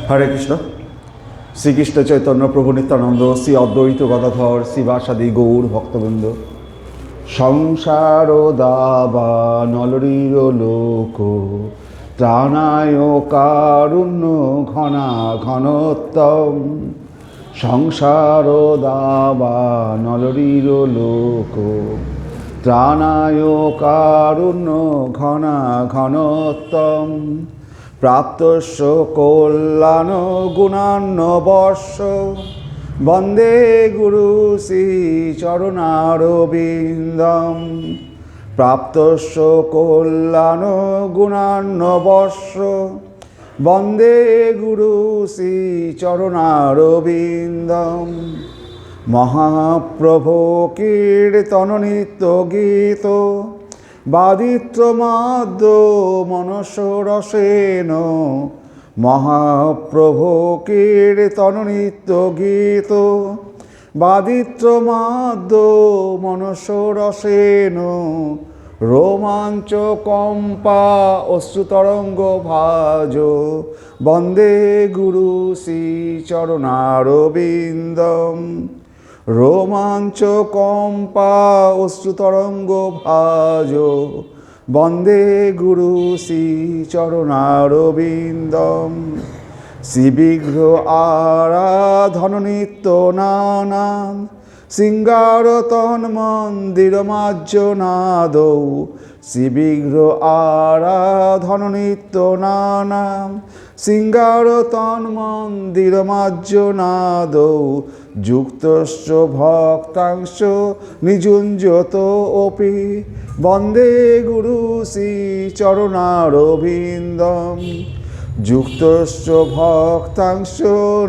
হরে কৃষ্ণ। শ্রীকৃষ্ণ চৈতন্য প্রভু নিত্যানন্দ, শ্রী অদ্বৈত গদাধর, শ্রীবাসাদি গৌর ভক্তবৃন্দ। সংসার দাবা নলরীর লোক, ত্রাণায় কারুণ্য ঘনা ঘনোত্তম। সংসার দাবা নলরীর লোক, ত্রাণায় কারুণ্য ঘনা ঘনোত্তম। প্রাপ্তস্য কল্যাণ গুণান্নবর্ষ, বন্দে গুরু শ্রী চরণারবিন্দম। প্রাপ্তস্য কল্যাণ গুণান্নবর্ষ, বন্দে গুরু শ্রী চরণারবিন্দম। মহাপ্রভু কীর্তন নিত্য গীত, বাদিত্র মাদ্য মনসরসেন। মহাপ্রভু কীর্তন নিত্য গীত, বাদিত্র মাদ্য মনসরসেন। রোমাঞ্চ কম্পা অশ্রুতরঙ্গ ভাজ, বন্দে গুরু শ্রী চরণারবিন্দম। রোমাঞ্চ কম্পা অশ্রুতরঙ্গ ভাজ, বন্দে গুরু শ্রী চরণারবিন্দম। শ্রীবিগ্রহ আরাধন নিত্য নানান, শৃঙ্গার তন্মন্দির মাজ্জনাদ। শ্রীবিগ্রহ আরাধন নিত্য নানান, শৃঙ্গার তন্মন্দির মাজ্জনাদ। যুক্তশ্চ ভক্তাংশ নিযুঞ্জত অপি, বন্দে গুরু শ্রী চরণারবিন্দম। যুক্তশ্চ ভক্তাংশ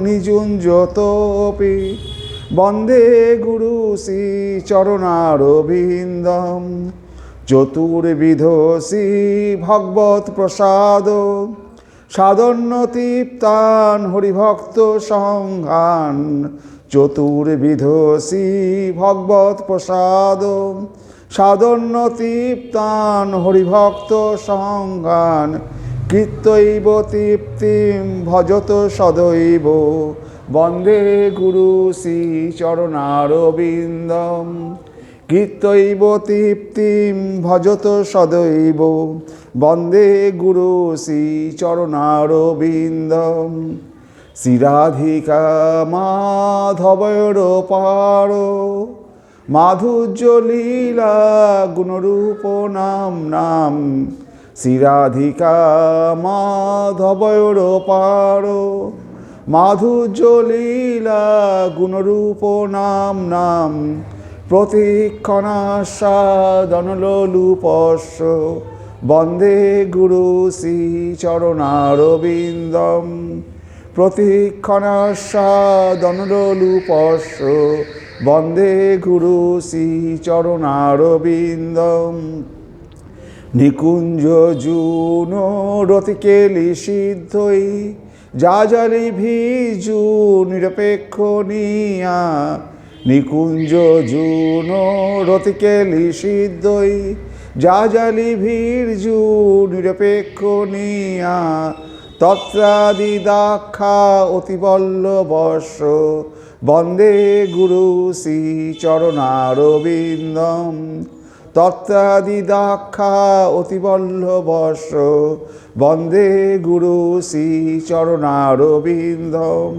নিযুঞ্জত অপি, বন্দে গুরু শ্রী চরণারবিন্দম। চতুর্বিধ শ্রী ভগবৎ প্রসাদ, সাধন্যতৃপ্তান হরিভক্ত সংঘান। চতুর্বিধ শ্রী ভগবৎ প্রসাদ, সাধন্যতৃপ্তান হরিভক্ত সংঘান। কৃত্যৈব তৃপ্তিম ভজত সদৈব, বন্দে গুরু শ্রী চরণারবিন্দম। কৃত্যৈব তৃপ্তিম ভজত সদৈব, বন্দে গুরু শ্রী চরণারবিন্দম। শ্রীরাধিকা মাধবৈর পার, মাধুর্য লীলা গুণরূপ নাম নাম। শ্রীরাধিকা মাধবৈর পার, মাধুর্য লীলা গুণরূপ নাম নাম। প্রতিক্ষণাস্বাদনলোলুপস্য, বন্দে গুরু শ্রী চরণারবিন্দম। প্রতিক্ষণাস্বাদনলোলুপস্য, বন্দে গুরু শ্রী চরণারবিন্দম। নিকুঞ্জ জুন রতিকেলি সিদ্ধই, যাজালি ভিজু নিরপেক্ষ নিয়া। নিকুঞ্জ জুন রতিকেলি সিদ্ধই, যাজালি ভির্জু নিরপেক্ষ নিয়া। তত্রাদি দাক্ষা অতিবল্লবস্য, বন্দে গুরু শ্রী চরণারবিন্দম। তত্রাদি দাক্ষা অতিবল্লবস্য, বন্দে গুরু শ্রী চরণারবিন্দম।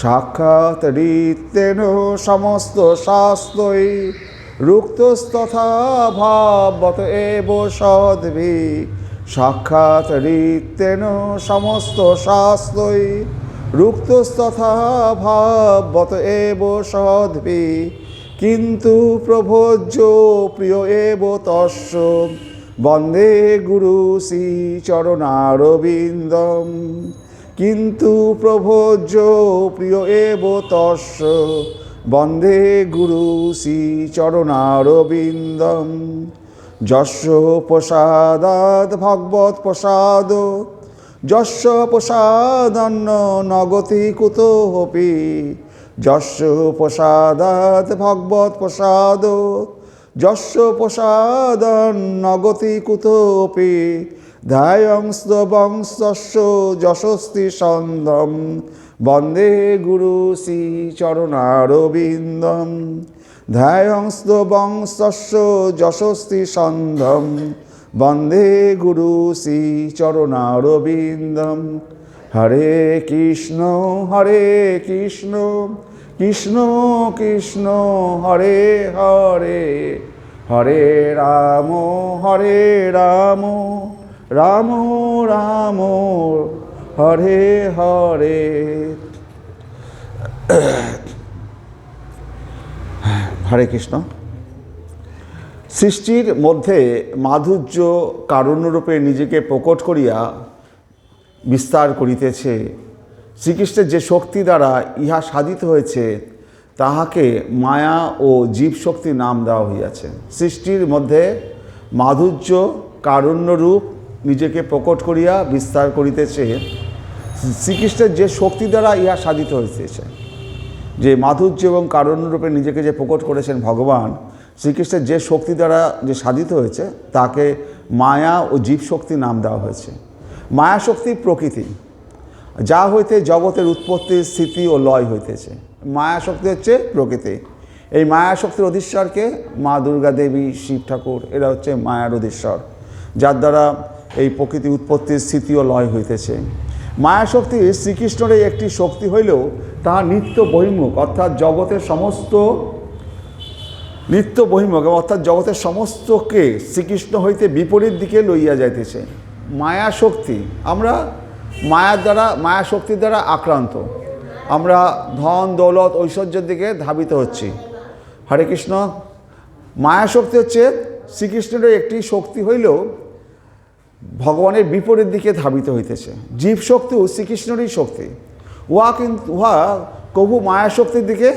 সাক্ষাৎ ঋত্তেন সমস্ত শাস্ত্রৈ, রুক্তস্তথা ভাববত এব সদ্ভি। সাক্ষাৎ ঋত্তেন সমস্ত শাস্ত্রৈ, রুক্তস্তথা ভাববত এব সদ্ভি। কিন্তু প্রভোজ্য প্রিয় এব তস্য, বন্দে গুরু শ্রী চরণারবিন্দম। কিন্তু প্রভোজ্য প্রিয় এব তস্য, বন্দে গুরু শ্রী চরণারবিন্দম। যস্য প্রসাদাৎ ভগবৎ প্রসাদ, যস্য প্রসাদান্ন নগতি কুতোপি। যস্য প্রসাদাৎ ভগবৎ প্রসাদ, যস্য প্রসাদান্ন নগতি কুতোপি। ধ্যায়ংস্ত বংশস্য যশস্তি সন্ধম বন্দে গুরু শ্রী চরণারবিন্দম। ধ্যায়ংস্ত বংশস্য যশস্তি সন্ধম বন্দে গুরু শ্রী চরণারবিন্দম। হরে কৃষ্ণ কৃষ্ণ কৃষ্ণ হরে হরে, হরে রাম রাম রাম হরে হরে। হরে কৃষ্ণ। সৃষ্টির মধ্যে মাধুর্য কারণ্যরূপে নিজেকে প্রকট করিয়া বিস্তার করিতেছে। শ্রীকৃষ্ণের যে শক্তি দ্বারা ইহা সাধিত হয়েছে তাহাকে মায়া ও জীব শক্তি নাম দেওয়া হইয়াছে। সৃষ্টির মধ্যে মাধুর্য কারণ্যরূপ নিজেকে প্রকট করিয়া বিস্তার করিতেছে। শ্রীকৃষ্ণের যে শক্তি দ্বারা ইহা সাধিত হইতেছে, যে মাধুর্য এবং কারণ্যরূপে নিজেকে যে প্রকট করেছেন ভগবান শ্রীকৃষ্ণের যে শক্তি দ্বারা যে সাধিত হয়েছে তাকে মায়া ও জীব শক্তি নাম দেওয়া হয়েছে। মায়া শক্তি প্রকৃতি, যা হইতে জগতের উৎপত্তি স্থিতি ও লয় হইতেছে। মায়া শক্তি হচ্ছে প্রকৃতি। এই মায়া শক্তির অধীশ্বরকে মা দুর্গা দেবী, শিব ঠাকুর, এরা হচ্ছে মায়ার অধীশ্বর, যার দ্বারা এই প্রকৃতি উৎপত্তি স্থিতি ও লয় হইতেছে। মায়া শক্তি শ্রীকৃষ্ণের একটি শক্তি হইলেও তাহা নিত্য বহির্মুখ, অর্থাৎ জগতের সমস্ত নিত্য বহির্মুখ, অর্থাৎ জগতের সমস্তকে শ্রীকৃষ্ণ হইতে বিপরীত দিকে লইয়া যাইতেছে। মায়া শক্তি, আমরা মায়া শক্তির দ্বারা আক্রান্ত, আমরা ধন দৌলত ঐশ্বর্যের দিকে ধাবিত হচ্ছি। হরে কৃষ্ণ। মায়া শক্তি হচ্ছে শ্রীকৃষ্ণের একটি শক্তি হইলেও ভগবানের বিপরীত দিকে ধাবিত হইতেছে। জীব শক্তিও শ্রীকৃষ্ণেরই শক্তি, উহা কবু মায়া শক্তির দিকে,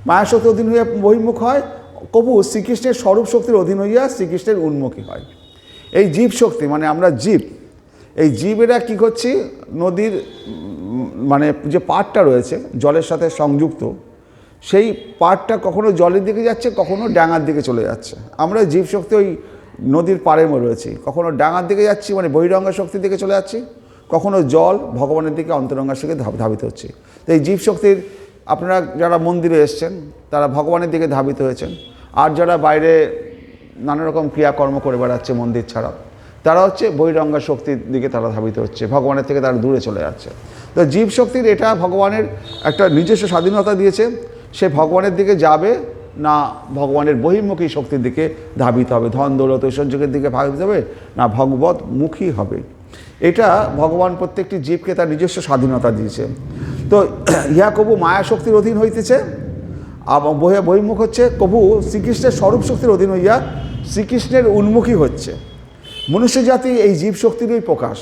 মায়া শক্তির অধীন হইয়া বহির্মুখ হয়, কবু শ্রীকৃষ্ণের স্বরূপ শক্তির অধীন হইয়া শ্রীকৃষ্ণের উন্মুখী হয়। এই জীব শক্তি মানে আমরা জীব, এই জীবেরা কী করছি, নদীর মানে যে পাড়টা রয়েছে জলের সাথে সংযুক্ত, সেই পাড়টা কখনো জলের দিকে যাচ্ছে, কখনো ডাঙার দিকে চলে যাচ্ছে। আমরা জীব শক্তি ওই নদীর পাড়ে রয়েছি, কখনো ডাঙার দিকে যাচ্ছি মানে বহিরঙ্গা শক্তির দিকে চলে যাচ্ছি, কখনো জল ভগবানের দিকে অন্তরঙ্গার দিকে ধাবিত হচ্ছে। তো এই জীব শক্তির, আপনারা যারা মন্দিরে এসছেন তারা ভগবানের দিকে ধাবিত হয়েছেন, আর যারা বাইরে নানা রকম ক্রিয়াকর্ম করে বেড়াচ্ছে মন্দির ছাড়া, তারা হচ্ছে বহিরঙ্গা শক্তির দিকে তারা ধাবিত হচ্ছে, ভগবানের থেকে তারা দূরে চলে যাচ্ছে। তো জীব শক্তির এটা ভগবানের একটা নিজস্ব স্বাধীনতা দিয়েছে, সে ভগবানের দিকে যাবে না ভগবানের বহির্মুখী শক্তির দিকে ধাবিত হবে, ধন দৌলত ঐশ্বর্যের দিকে ভাবিত হবে না ভগবতমুখী হবে। এটা ভগবান প্রত্যেকটি জীবকে তার নিজস্ব স্বাধীনতা দিয়েছে। তো ইহা কবু মায়া শক্তির অধীন হইতেছে, এবং বহির্মুখ হচ্ছে কবু শ্রীকৃষ্ণের স্বরূপ শক্তির অধীন হইয়া শ্রীকৃষ্ণের উন্মুখী হচ্ছে। মনুষ্য জাতি এই জীব শক্তিরই প্রকাশ।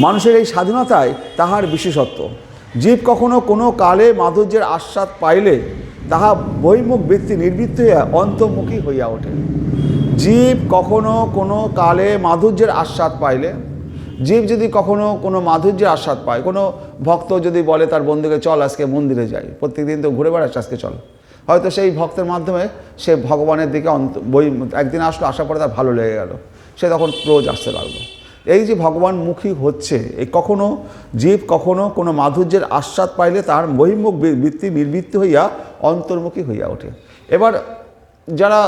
মানুষের এই স্বাধীনতায় তাহার বিশেষত্ব। জীব কখনো কোনো কালে মাধুর্যের আস্বাদ পাইলে তাহা বহির্মুখ ব্যক্তি নির্বৃত্ত হইয়া অন্তর্মুখী হইয়া ওঠে। জীব কখনো কোনো কালে মাধুর্যের আস্বাদ পাইলে, জীব যদি কখনো কোনো মাধুর্যের আস্বাদ পায়, কোনো ভক্ত যদি বলে তার বন্ধুকে চল আজকে মন্দিরে যাই, প্রত্যেকদিন তো ঘুরে বেড়াস, আজকে চল, হয়তো সেই ভক্তের মাধ্যমে সে ভগবানের দিকে একদিন আসলো, আসার পরে তার ভালো লেগে গেল, সে তখন রোজ আসতে লাগলো। এই যে ভগবানমুখী হচ্ছে, এই কখনো জীব কখনো কোনো মাধুর্যের আস্বাদ পাইলে তার বহির্মুখ বৃত্তি নির্বৃত্ত হইয়া অন্তর্মুখী হইয়া ওঠে। এবার যারা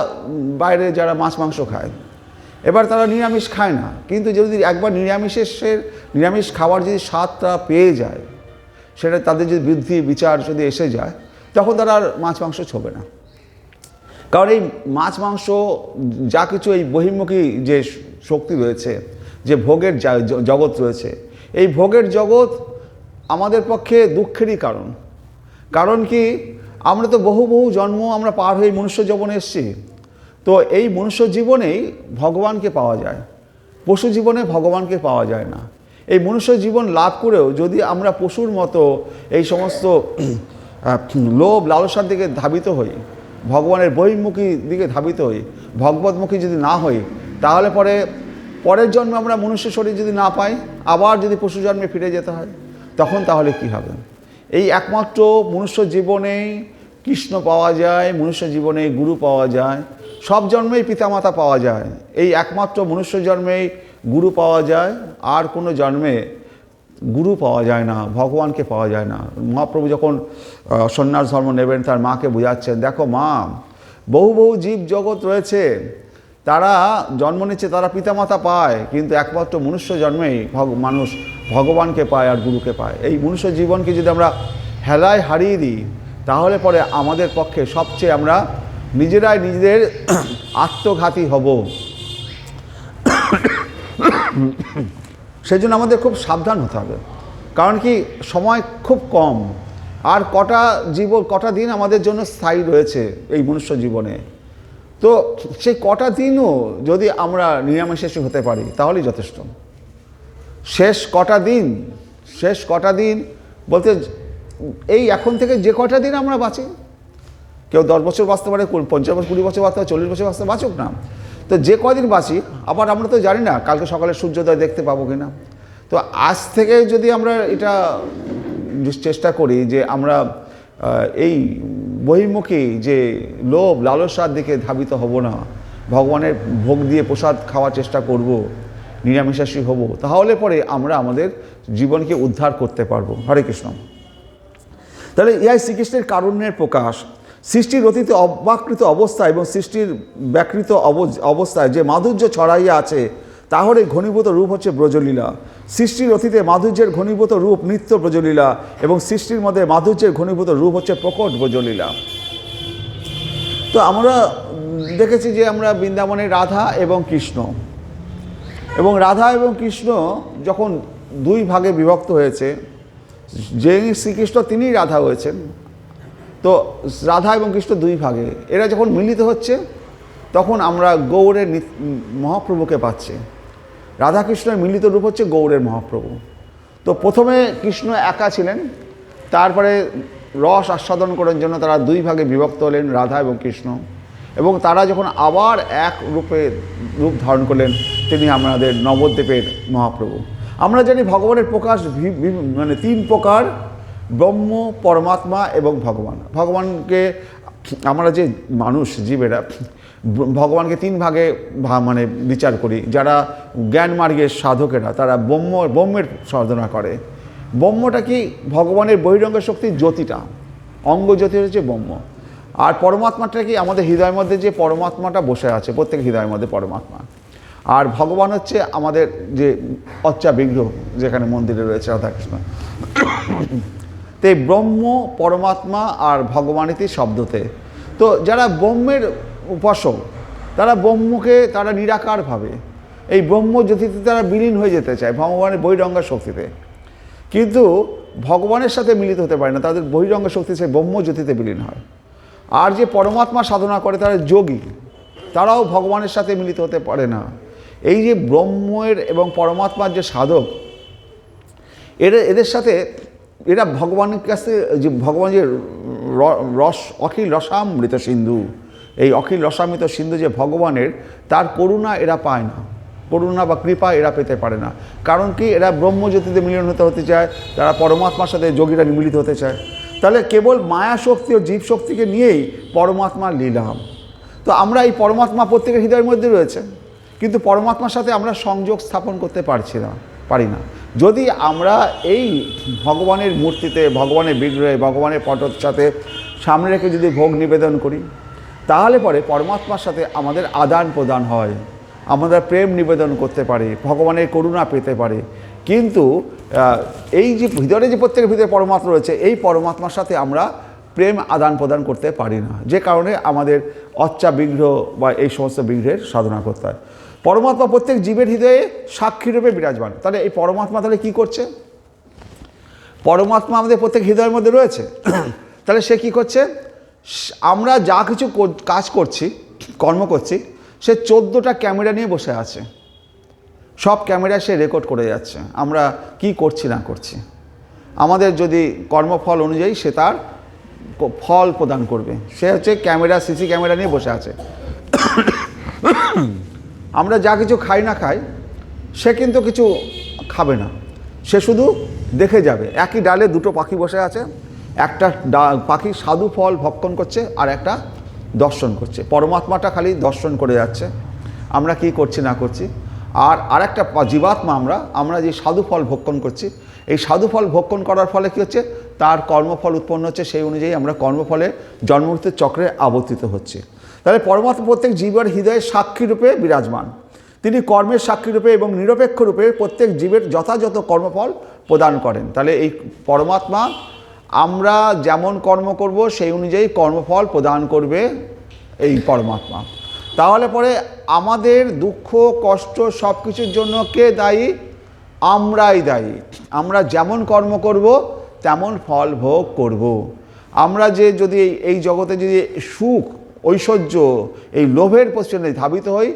বাইরে যারা মাছ মাংস খায়, এবার তারা নিরামিষ খায় না, কিন্তু যদি একবার নিরামিষ খাওয়ার যদি স্বাদটা পেয়ে যায়, সেটা তাদের যদি বুদ্ধি বিচার যদি এসে যায়, তখন তারা আর মাছ মাংস ছোবে না। কারণ এই মাছ মাংস যা কিছু এই বহির্মুখী যে শক্তি রয়েছে, যে ভোগের জগৎ রয়েছে, এই ভোগের জগৎ আমাদের পক্ষে দুঃখেরই কারণ। কারণ কি, আমরা তো বহু জন্ম আমরা পার হয়ে মনুষ্য জীবনে এসেছি। তো এই মনুষ্য জীবনেই ভগবানকে পাওয়া যায়, পশু জীবনে ভগবানকে পাওয়া যায় না। এই মনুষ্য জীবন লাভ করেও যদি আমরা পশুর মতো এই সমস্ত লোভ লালসার দিকে ধাবিত হই, ভগবানের বহির্মুখী দিকে ধাবিত হই, ভগবতমুখী যদি না হই, তাহলে পরের জন্মে আমরা মনুষ্য শরীর যদি না পাই, আবার যদি পশু জন্মে ফিরে যেতে হয়, তখন তাহলে কি হবে? এই একমাত্র মনুষ্য জীবনেই কৃষ্ণ পাওয়া যায়, মনুষ্য জীবনে গুরু পাওয়া যায়, সব জন্মেই পিতামাতা পাওয়া যায়। এই একমাত্র মনুষ্য জন্মেই গুরু পাওয়া যায়, আর কোনো জন্মে গুরু পাওয়া যায় না, ভগবানকে পাওয়া যায় না। মহাপ্রভু যখন সন্ন্যাস ধর্ম নেবেন তার মাকে বোঝাচ্ছেন, দেখো মা, বহু বহু জীব জগৎ রয়েছে, তারা জন্ম নিচ্ছে, তারা পিতামাতা পায়, কিন্তু একমাত্র মনুষ্য জন্মেই মানুষ ভগবানকে পায় আর গুরুকে পায়। এই মনুষ্য জীবনকে যদি আমরা হেলায় হারিয়ে দিই, তাহলে পরে আমাদের পক্ষে সবচেয়ে আমরা নিজেরাই নিজেদের আত্মঘাতী হব। সেই জন্য আমাদের খুব সাবধান হতে হবে, কারণ কি সময় খুব কম, আর কটা দিন আমাদের জন্য স্থায়ী রয়েছে এই মনুষ্য জীবনে। তো সেই কটা দিনও যদি আমরা নিরামিষাশী হতে পারি তাহলেই যথেষ্ট। শেষ কটা দিন বলতে এই এখন থেকে যে কটা দিন আমরা বাঁচি, কেউ 10 বছর বাঁচতে পারে, 50 বছর, 20 বছর বাঁচতে পারে, 40 বছর বাঁচতে, বাঁচুক না। তো যে কদিন বাঁচি, আবার আমরা তো জানি না কালকে সকালে সূর্যোদয় দেখতে পাবো কিনা। তো আজ থেকে যদি আমরা এটা চেষ্টা করি যে আমরা এই বহির্মুখী যে লোভ লালসার দিকে ধাবিত হব না, ভগবানের ভোগ দিয়ে প্রসাদ খাওয়ার চেষ্টা করব, নিরামিষাশী হব, তাহলে পরে আমরা আমাদের জীবনকে উদ্ধার করতে পারবো। হরে কৃষ্ণ। তাহলে ইহাই শ্রীকৃষ্ণের কারুণ্যের প্রকাশ। সৃষ্টির অতীতে অব্যাকৃত অবস্থায় এবং সৃষ্টির ব্যাকৃত অবস্থায় যে মাধুর্য ছড়াইয়া আছে, তাহলে ঘনীভূত রূপ হচ্ছে ব্রজলীলা। সৃষ্টির অতীতে মাধুর্যের ঘনীভূত রূপ নিত্য ব্রজলীলা, এবং সৃষ্টির মধ্যে মাধুর্যের ঘনীভূত রূপ হচ্ছে প্রকট ব্রজলীলা। তো আমরা দেখেছি যে আমরা বৃন্দাবনে রাধা এবং কৃষ্ণ, এবং রাধা এবং কৃষ্ণ যখন দুই ভাগে বিভক্ত হয়েছে, যে শ্রীকৃষ্ণ তিনিই রাধা হয়েছেন, তো রাধা এবং কৃষ্ণ দুই ভাগে, এরা যখন মিলিত হচ্ছে তখন আমরা গৌড়ের মহাপ্রভুকে পাচ্ছি। রাধাকৃষ্ণের মিলিত রূপ হচ্ছে গৌড়ের মহাপ্রভু। তো প্রথমে কৃষ্ণ একা ছিলেন, তারপরে রস আস্বাদন করার জন্য তারা দুই ভাগে বিভক্ত হলেন, রাধা এবং কৃষ্ণ, এবং তারা যখন আবার এক রূপ ধারণ করলেন, তিনি আমাদের নবদ্বীপের মহাপ্রভু। আমরা জানি ভগবানের প্রকাশ মানে 3 প্রকার, ব্রহ্ম, পরমাত্মা এবং ভগবান। ভগবানকে আমরা যে মানুষ জীবেরা ভগবানকে 3 ভাগে মানে বিচার করি। যারা জ্ঞান মার্গের সাধকেরা তারা ব্রহ্মের সাধনা করে। ব্রহ্মটা কি? ভগবানের বহিরঙ্গ শক্তির জ্যোতিটা, অঙ্গ জ্যোতি হচ্ছে ব্রহ্ম। আর পরমাত্মাটা কি? আমাদের হৃদয়ের মধ্যে যে পরমাত্মাটা বসে আছে, প্রত্যেক হৃদয়ের মধ্যে পরমাত্মা। আর ভগবান হচ্ছে আমাদের যে অচ্চা বিগ্রহ যেখানে মন্দিরে রয়েছে রাধাকৃষ্ণ। তো এই ব্রহ্ম, পরমাত্মা আর ভগবানিতি শব্দতে, তো যারা ব্রহ্মের উপাসক তারা ব্রহ্মকে তারা নিরাকার ভাবে এই ব্রহ্ম জ্যোতিতে তারা বিলীন হয়ে যেতে চায়, ভগবানের বহিরঙ্গ শক্তিতে, কিন্তু ভগবানের সাথে মিলিত হতে পারে না, তাদের বহিরঙ্গ শক্তি সেই ব্রহ্ম জ্যোতিতে বিলীন হয়। আর যে পরমাত্মা সাধনা করে তারা যোগী, তারাও ভগবানের সাথে মিলিত হতে পারে না। এই যে ব্রহ্মের এবং পরমাত্মার যে সাধক, এদের সাথে এরা ভগবানের কাছে যে ভগবান যে অখিল রসামৃত সিন্ধু, এই অখিল রসামৃত সিন্ধু যে ভগবানের, তার করুণা এরা পায় না, করুণা বা কৃপা এরা পেতে পারে না। কারণ কি? এরা ব্রহ্মজ্যোতিতে মিলন হতে চায়, তারা পরমাত্মার সাথে যোগীরা মিলিত হতে চায়। তাহলে কেবল মায়া শক্তি ও জীব শক্তিকে নিয়েই পরমাত্মার লীলাম। তো আমরা এই পরমাত্মা প্রত্যেকের হৃদয়ের মধ্যে রয়েছে, কিন্তু পরমাত্মার সাথে আমরা সংযোগ স্থাপন করতে পারি না। যদি আমরা এই ভগবানের মূর্তিতে, ভগবানের বিগ্রহে, ভগবানের পটের সাথে সামনে রেখে যদি ভোগ নিবেদন করি, তাহলে পরে পরমাত্মার সাথে আমাদের আদান প্রদান হয়, আমরা প্রেম নিবেদন করতে পারি, ভগবানের করুণা পেতে পারি। কিন্তু এই যে ভিতরে যে প্রত্যেকের ভিতরে পরমাত্মা রয়েছে, এই পরমাত্মার সাথে আমরা প্রেম আদান প্রদান করতে পারি না, যে কারণে আমাদের অচ্চা বিগ্রহ বা এই সমস্ত বিগ্রহের সাধনা করতে হয়। পরমাত্মা প্রত্যেক জীবের হৃদয়ে সাক্ষীরূপে বিরাজমান। তাহলে এই পরমাত্মা তাহলে কী করছে? পরমাত্মা আমাদের প্রত্যেক হৃদয়ের মধ্যে রয়েছে, তাহলে সে কী করছে? আমরা যা কিছু কাজ করছি, কর্ম করছি, সে 14টা ক্যামেরা নিয়ে বসে আছে, সব ক্যামেরা সে রেকর্ড করে যাচ্ছে আমরা কি করছি না করছি। আমাদের যদি কর্মফল অনুযায়ী সে তার ফল প্রদান করবে। সে হচ্ছে ক্যামেরা, সিসি ক্যামেরা নিয়ে বসে আছে। আমরা যা কিছু খাই না খাই, সে কিন্তু কিছু খাবে না, সে শুধু দেখে যাবে। একই ডালে 2টো পাখি বসে আছে, একটা পাখি সাধু ফল ভক্ষণ করছে আর একটা দর্শন করছে। পরমাত্মাটা খালি দর্শন করে যাচ্ছে আমরা কি করছি না করছি। আর আরেকটা জীবাত্মা আমরা যে সাধু ফল ভক্ষণ করছি, এই সাধু ফল ভক্ষণ করার ফলে কী হচ্ছে, তার কর্মফল উৎপন্ন হচ্ছে, সেই অনুযায়ী আমরা কর্মফলে জন্মমৃত্যুর চক্রে আবর্তিত হচ্ছে। তাহলে পরমাত্মা প্রত্যেক জীবের হৃদয়ে সাক্ষী রূপে বিরাজমান। তিনি কর্মের সাক্ষী রূপে এবং নিরপেক্ষ রূপে প্রত্যেক জীবের যথাযথ কর্মফল প্রদান করেন। তাহলে এই পরমাত্মা আমরা যেমন কর্ম করব সেই অনুযায়ী কর্মফল প্রদান করবে এই পরমাত্মা। তাহলে পরে আমাদের দুঃখ কষ্ট সব কিছুর জন্য কে দায়ী? আমরাই দায়ী। আমরা যেমন কর্ম করব তেমন ফল ভোগ করব। আমরা যে যদি এই জগতে যদি সুখ ঐশ্বর্য এই লোভের পেছনে ধাবিত হই,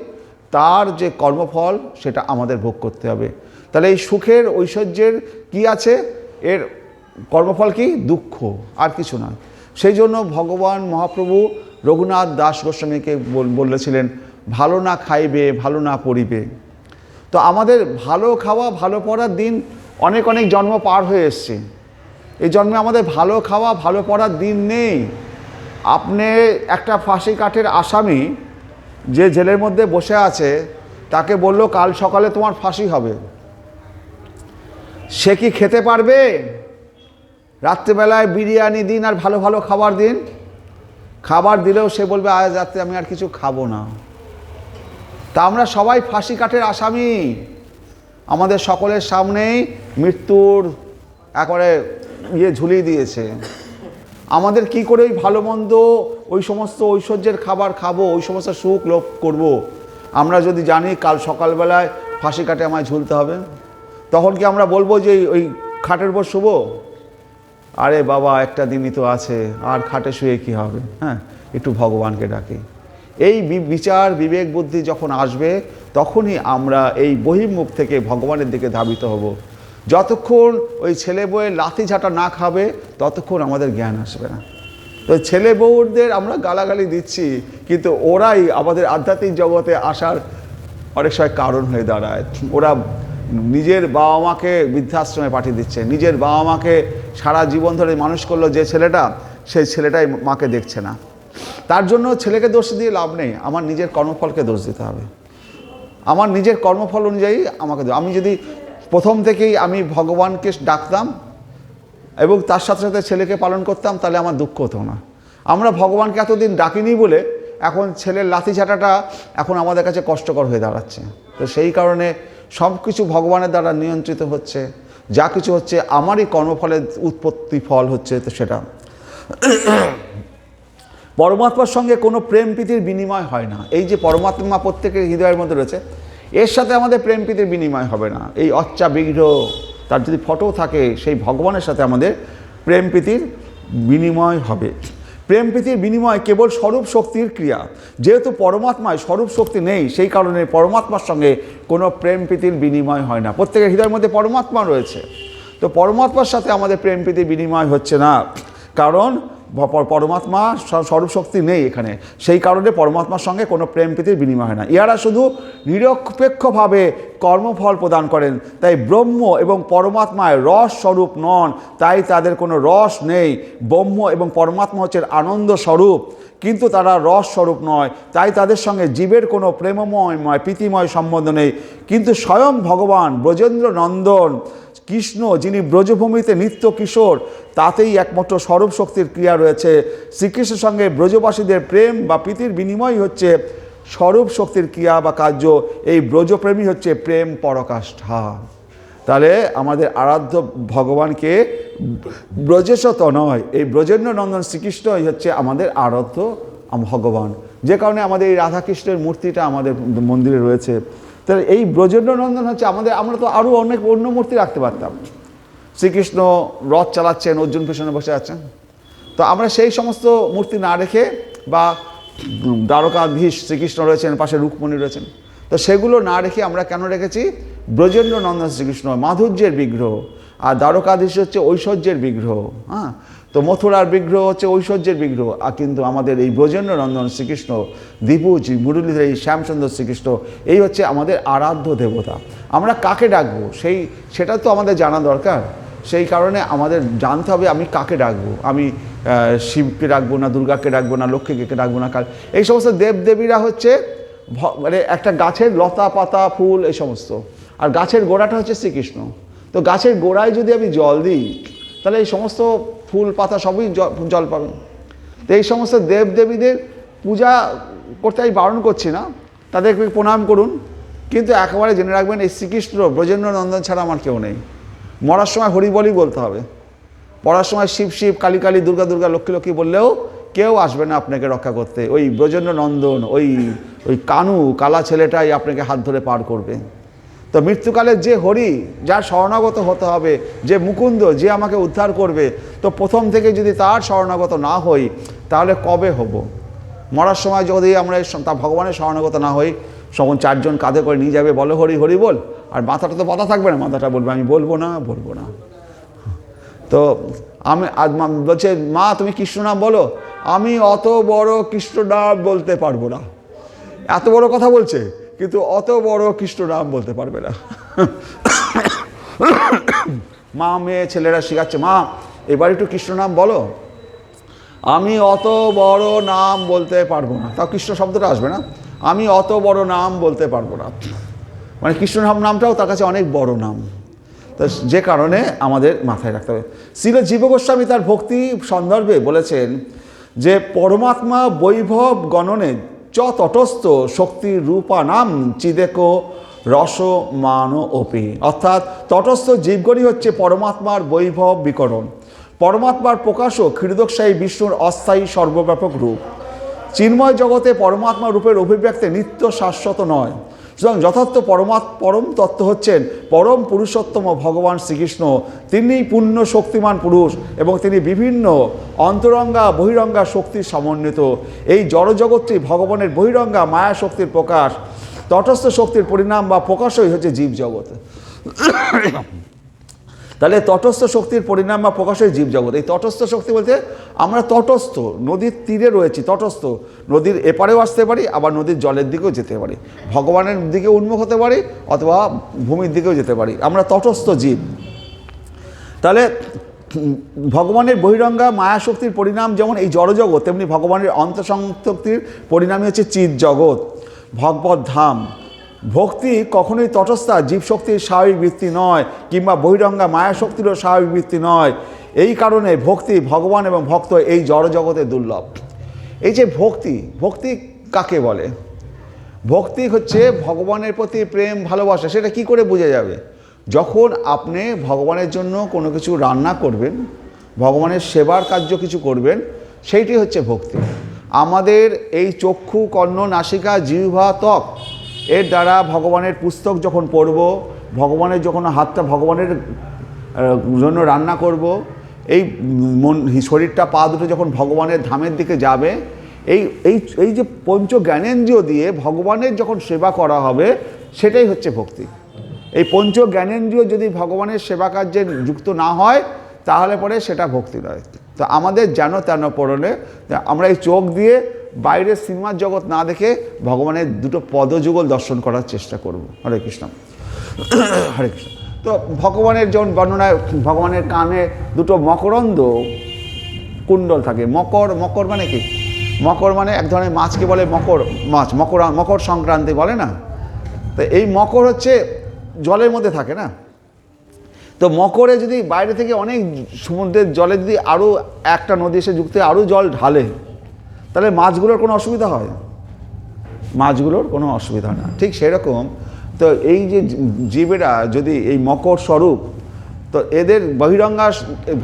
তার যে কর্মফল সেটা আমাদের ভোগ করতে হবে। তাহলে এই সুখের ঐশ্বর্যের কি আছে? এর কর্মফল কি? দুঃখ, আর কিছু নয়। সেই জন্য ভগবান মহাপ্রভু রঘুনাথ দাস গোস্বামীকে বলেছিলেন, ভালো না খাইবে ভালো না পড়িবে। তো আমাদের ভালো খাওয়া ভালো পড়ার দিন অনেক অনেক জন্ম পার হয়ে এসছে। এই জন্মে আমাদের ভালো খাওয়া ভালো পড়ার দিন নেই। আপনি একটা ফাঁসি কাঠের আসামি যে জেলের মধ্যে বসে আছে, তাকে বলল কাল সকালে তোমার ফাঁসি হবে, সে কি খেতে পারবে? রাত্রেবেলায় বিরিয়ানি দিন আর ভালো ভালো খাবার দিন, খাবার দিলেও সে বলবে আজ রাত্রে আমি আর কিছু খাবো না। তা আমরা সবাই ফাঁসি কাঠের আসামি। আমাদের সকলের সামনেই মৃত্যুর একেবারে ঝুলিয়ে দিয়েছে। আমাদের কি করে ওই ভালো মন্দ ওই সমস্ত ঐশ্বর্যের খাবার খাবো, ওই সমস্ত সুখ লোভ করব, আমরা যদি জানি কাল সকালবেলায় ফাঁসি কাঠে আমায় ঝুলতে হবে? তখন কি আমরা বলবো যে ওই খাটের উপর শুবো? আরে বাবা, একটা দিনই তো আছে, আর খাটে শুয়ে কি হবে? হ্যাঁ, একটু ভগবানকে ডাকি। এই বিচার বিবেক বুদ্ধি যখন আসবে, তখনই আমরা এই বহির্মুখ থেকে ভগবানের দিকে ধাবিত হব। যতক্ষণ ওই ছেলে বউয়ের লাথি ঝাঁটা না খাবে, ততক্ষণ আমাদের জ্ঞান আসবে না। তো ছেলে বউদের আমরা গালাগালি দিচ্ছি, কিন্তু ওরাই আমাদের আধ্যাত্মিক জগতে আসার অনেক সময় কারণ হয়ে দাঁড়ায়। ওরা নিজের বাবা মাকে বৃদ্ধাশ্রমে পাঠিয়ে দিচ্ছে, নিজের বাবা মাকে সারা জীবন ধরে মানুষ করলো যে ছেলেটা, সেই ছেলেটাই মাকে দেখছে না। তার জন্য ছেলেকে দোষ দিয়ে লাভ নেই, আমার নিজের কর্মফলকে দোষ দিতে হবে। আমার নিজের কর্মফল অনুযায়ী আমাকে, আমি যদি প্রথম থেকেই আমি ভগবানকে ডাকতাম এবং তার সাথে সাথে ছেলেকে পালন করতাম, তাহলে আমার দুঃখ হতো না। আমরা ভগবানকে এতদিন ডাকিনি বলে এখন ছেলের লাথি ঝাঁটাটা এখন আমাদের কাছে কষ্টকর হয়ে দাঁড়াচ্ছে। তো সেই কারণে সব কিছু ভগবানের দ্বারা নিয়ন্ত্রিত হচ্ছে। যা কিছু হচ্ছে আমারই কর্মফলের উৎপত্তি ফল হচ্ছে। তো সেটা পরমাত্মার সঙ্গে কোনো প্রেম প্রীতির বিনিময় হয় না। এই যে পরমাত্মা প্রত্যেকের হৃদয়ের মধ্যে রয়েছে, এর সাথে আমাদের প্রেম প্রীতির বিনিময় হবে না। এই অচ্চা বিগ্রহ তার যদি ফটো থাকে, সেই ভগবানের সাথে আমাদের প্রেম প্রীতির বিনিময় হবে। প্রেম প্রীতির বিনিময় কেবল স্বরূপ শক্তির ক্রিয়া। যেহেতু পরমাত্মায় স্বরূপ শক্তি নেই, সেই কারণে পরমাত্মার সঙ্গে কোনো প্রেম প্রীতির বিনিময় হয় না। প্রত্যেকের হৃদয়ের মধ্যে পরমাত্মা রয়েছে, তো পরমাত্মার সাথে আমাদের প্রেম প্রীতির বিনিময় হচ্ছে না, কারণ পরমাত্মা স্বরূপ শক্তি নেই এখানে। সেই কারণে পরমাত্মার সঙ্গে কোনো প্রেম প্রীতির বিনিময় হয় না। ইহারা শুধু নিরপেক্ষভাবে কর্মফল প্রদান করেন। তাই ব্রহ্ম এবং পরমাত্মায় রস স্বরূপ নন, তাই তাদের কোনো রস নেই। ব্রহ্ম এবং পরমাত্মা হচ্ছে আনন্দ স্বরূপ, কিন্তু তারা রস স্বরূপ নয়, তাই তাদের সঙ্গে জীবের কোনো প্রেমময় প্রীতিময় সম্বন্ধ নেই। কিন্তু স্বয়ং ভগবান ব্রজেন্দ্র নন্দন কৃষ্ণ, যিনি ব্রজভূমিতে নিত্য কিশোর, তাতেই একমাত্র স্বরূপ শক্তির ক্রিয়া রয়েছে। শ্রীকৃষ্ণের সঙ্গে ব্রজবাসীদের প্রেম বা প্রীতির বিনিময় হচ্ছে স্বরূপ শক্তির ক্রিয়া বা কার্য। এই ব্রজপ্রেমী হচ্ছে প্রেম পরাকাষ্ঠা। তাহলে আমাদের আরাধ্য ভগবানকে ব্রজেশত নয়, এই ব্রজেন্দ্র নন্দন শ্রীকৃষ্ণই হচ্ছে আমাদের আরাধ্য ভগবান। যে কারণে আমাদের এই রাধাকৃষ্ণের মূর্তিটা আমাদের মন্দিরে রয়েছে। তাহলে এই ব্রজেন্দ্র নন্দন হচ্ছে আমাদের, আমরা তো আরও অনেক অন্য মূর্তি রাখতে পারতাম। শ্রীকৃষ্ণ রথ চালাচ্ছেন, অর্জুন পেছনে বসে আছেন, তো আমরা সেই সমস্ত মূর্তি না রেখে, বা দ্বারকাধীশ শ্রীকৃষ্ণ রয়েছেন, পাশে রুক্মিণী রয়েছেন, তো সেগুলো না রেখে আমরা কেন রেখেছি ব্রজেন্দ্র নন্দন শ্রীকৃষ্ণ, মাধুর্যের বিগ্রহ। আর দ্বারকাধীশ হচ্ছে ঐশ্বর্যের বিগ্রহ। হ্যাঁ, তো মথুরার বিগ্রহ হচ্ছে ঐশ্বর্যের বিগ্রহ। আর কিন্তু আমাদের এই ব্রজেন্দ্র নন্দন শ্রীকৃষ্ণ, দীপুজি মুরলীধর, এই শ্যামচন্দ্র শ্রীকৃষ্ণ, এই হচ্ছে আমাদের আরাধ্য দেবতা। আমরা কাকে ডাকবো সেটা তো আমাদের জানা দরকার। সেই কারণে আমাদের জানতে হবে আমি কাকে ডাকবো। আমি শিবকে ডাকবো না, দুর্গাকে ডাকবো না, লক্ষ্মীকে ডাকবো না, কাল এই সমস্ত দেবদেবীরা হচ্ছে মানে একটা গাছের লতা পাতা ফুল এই সমস্ত, আর গাছের গোড়াটা হচ্ছে শ্রীকৃষ্ণ। তো গাছের গোড়ায় যদি আমি জল দিই তাহলে এই সমস্ত ফুল পাতা সবই জল পাবে। তো এই সমস্ত দেবদেবীদের পূজা করতে আমি বারণ করছি না, তাদেরকে প্রণাম করুন, কিন্তু একেবারে জেনে রাখবেন এই শ্রীকৃষ্ণ ব্রজেন্দ্র নন্দন ছাড়া আমার কেউ নেই। মরার সময় হরিবলই বলতে হবে, পড়ার সময় শিব শিব, কালী কালী, দুর্গা দুর্গা, লক্ষ্মী লক্ষ্মী বললেও কেউ আসবে না আপনাকে রক্ষা করতে। ওই ব্রজেন্দ্র নন্দন, ওই কানু কালা ছেলেটাই আপনাকে হাত ধরে পার করবে। তো মৃত্যুকালের যে হরি, যার শরণাগত হতে হবে, যে মুকুন্দ, যে আমাকে উদ্ধার করবে, তো প্রথম থেকে যদি তার শরণাগত না হই তাহলে কবে হব? মরার সময় যদি আমরা তা ভগবানের শরণাগত না হই, তখন চারজন কাঁধে করে নিয়ে যাবে, বলো হরি হরি বল, আর মাথাটা তো পাতা থাকবে না, মাথাটা বলবে আমি বলবো না। তো আমি বলছে, মা তুমি কৃষ্ণ নাম বলো। আমি অত বড় কৃষ্ণ নাম বলতে পারবো না। এত বড় কথা বলছে, কিন্তু অত বড় কৃষ্ণ নাম বলতে পারবে না। মা মেয়ে ছেলেরা শেখাচ্ছে, মা এবার একটু কৃষ্ণ নাম বলো। আমি অত বড় নাম বলতে পারবো না। তাও কৃষ্ণ শব্দটা আসবে না, আমি অত বড় নাম বলতে পারবো না। মানে কৃষ্ণ নামটাও তার কাছে অনেক বড় নাম। তো যে কারণে আমাদের মাথায় রাখতে হবে। শ্রীল জীব গোস্বামী তার ভক্তি সন্দর্ভে বলেছেন যে পরমাত্মা বৈভব গণনে চ তটস্থ শক্তির রূপা নাম চিদেকো রস মান অপি। অর্থাৎ তটস্থ জীবগণই হচ্ছে পরমাত্মার বৈভব বিকরণ। পরমাত্মার প্রকাশও ক্ষীরোদকশায়ী বিষ্ণুর অস্থায়ী সর্বব্যাপক রূপ। চিন্ময় জগতে পরমাত্মা রূপের অভিব্যক্তি নিত্য শাশ্বত নয়। সুতরাং যথার্থ পরম তত্ত্ব হচ্ছেন পরম পুরুষোত্তম ভগবান শ্রীকৃষ্ণ। তিনি পূর্ণ শক্তিমান পুরুষ এবং তিনি বিভিন্ন অন্তরঙ্গা বহিরঙ্গা শক্তির সমন্বিত। এই জড়জগৎটি ভগবানের বহিরঙ্গা মায়া শক্তির প্রকাশ। তটস্থ শক্তির পরিণাম বা প্রকাশই হচ্ছে জীবজগৎ। তাহলে তটস্থ শক্তির পরিণাম বা প্রকাশই জীবজগৎ। এই তটস্থ শক্তি বলতে আমরা তটস্থ, নদীর তীরে রয়েছি, তটস্থ, নদীর এপারেও আসতে পারি, আবার নদীর জলের দিকেও যেতে পারি, ভগবানের দিকে উন্মুখ হতে পারি, অথবা ভূমির দিকেও যেতে পারি, আমরা তটস্থ জীব। তাহলে ভগবানের বহিরঙ্গা মায়া শক্তির পরিণাম যেমন এই জড়জগৎ, তেমনি ভগবানের অন্তঃশক্তির পরিণামই হচ্ছে চিৎ জগৎ, ভগবত ধাম। ভক্তি কখনোই তটস্থা জীবশক্তির স্বাভাবিক বৃত্তি নয়, কিংবা বহিরঙ্গা মায়া শক্তিরও স্বাভাবিক বৃত্তি নয়। এই কারণে ভক্তি ভগবান এবং ভক্ত এই জড়জগতে দুর্লভ। এই যে ভক্তি কাকে বলে? ভক্তি হচ্ছে ভগবানের প্রতি প্রেম ভালোবাসা। সেটা কি করে বোঝা যাবে? যখন আপনি ভগবানের জন্য কোনো কিছু রান্না করবেন, ভগবানের সেবার কার্য কিছু করবেন, সেইটি হচ্ছে ভক্তি। আমাদের এই চক্ষু, কর্ণ, নাসিকা, জিহ্বা, ত্বক, এর দ্বারা ভগবানের পুস্তক যখন পড়ব, ভগবানের যখন হাতটা ভগবানের জন্য রান্না করব, এই শরীরটা পা দুটো যখন ভগবানের ধামের দিকে যাবে, এই যে পঞ্চ জ্ঞানেন্দ্রিয় দিয়ে ভগবানের যখন সেবা করা হবে, সেটাই হচ্ছে ভক্তি। এই পঞ্চ জ্ঞানেন্দ্রিয় যদি ভগবানের সেবা কার্যে যুক্ত না হয় তাহলে পরে সেটা ভক্তি নয়। তো আমাদের যেন তেন পড়লে আমরা এই চোখ দিয়ে বাইরের সিনেমার জগৎ না দেখে ভগবানের দুটো পদযুগল দর্শন করার চেষ্টা করব। হরে কৃষ্ণ, হরে কৃষ্ণ। তো ভগবানের যেমন বর্ণনায় ভগবানের কানে দুটো মকরন্দ কুণ্ডল থাকে। মকর মানে কি? মকর মানে এক ধরনের মাছকে বলে মকর মাছ, মকর সংক্রান্তি বলে না? তো এই মকর হচ্ছে জলের মধ্যে থাকে না? তো মকরে যদি বাইরে থেকে অনেক সমুদ্রের জলে যদি আরও একটা নদী এসে যুক্ত আরও জল ঢালে, তাহলে মাছগুলোর কোনো অসুবিধা হয়? মাছগুলোর কোনো অসুবিধা না। ঠিক সেরকম তো এই যে জীবেরা যদি এই মকর স্বরূপ, তো এদের বহিরঙ্গা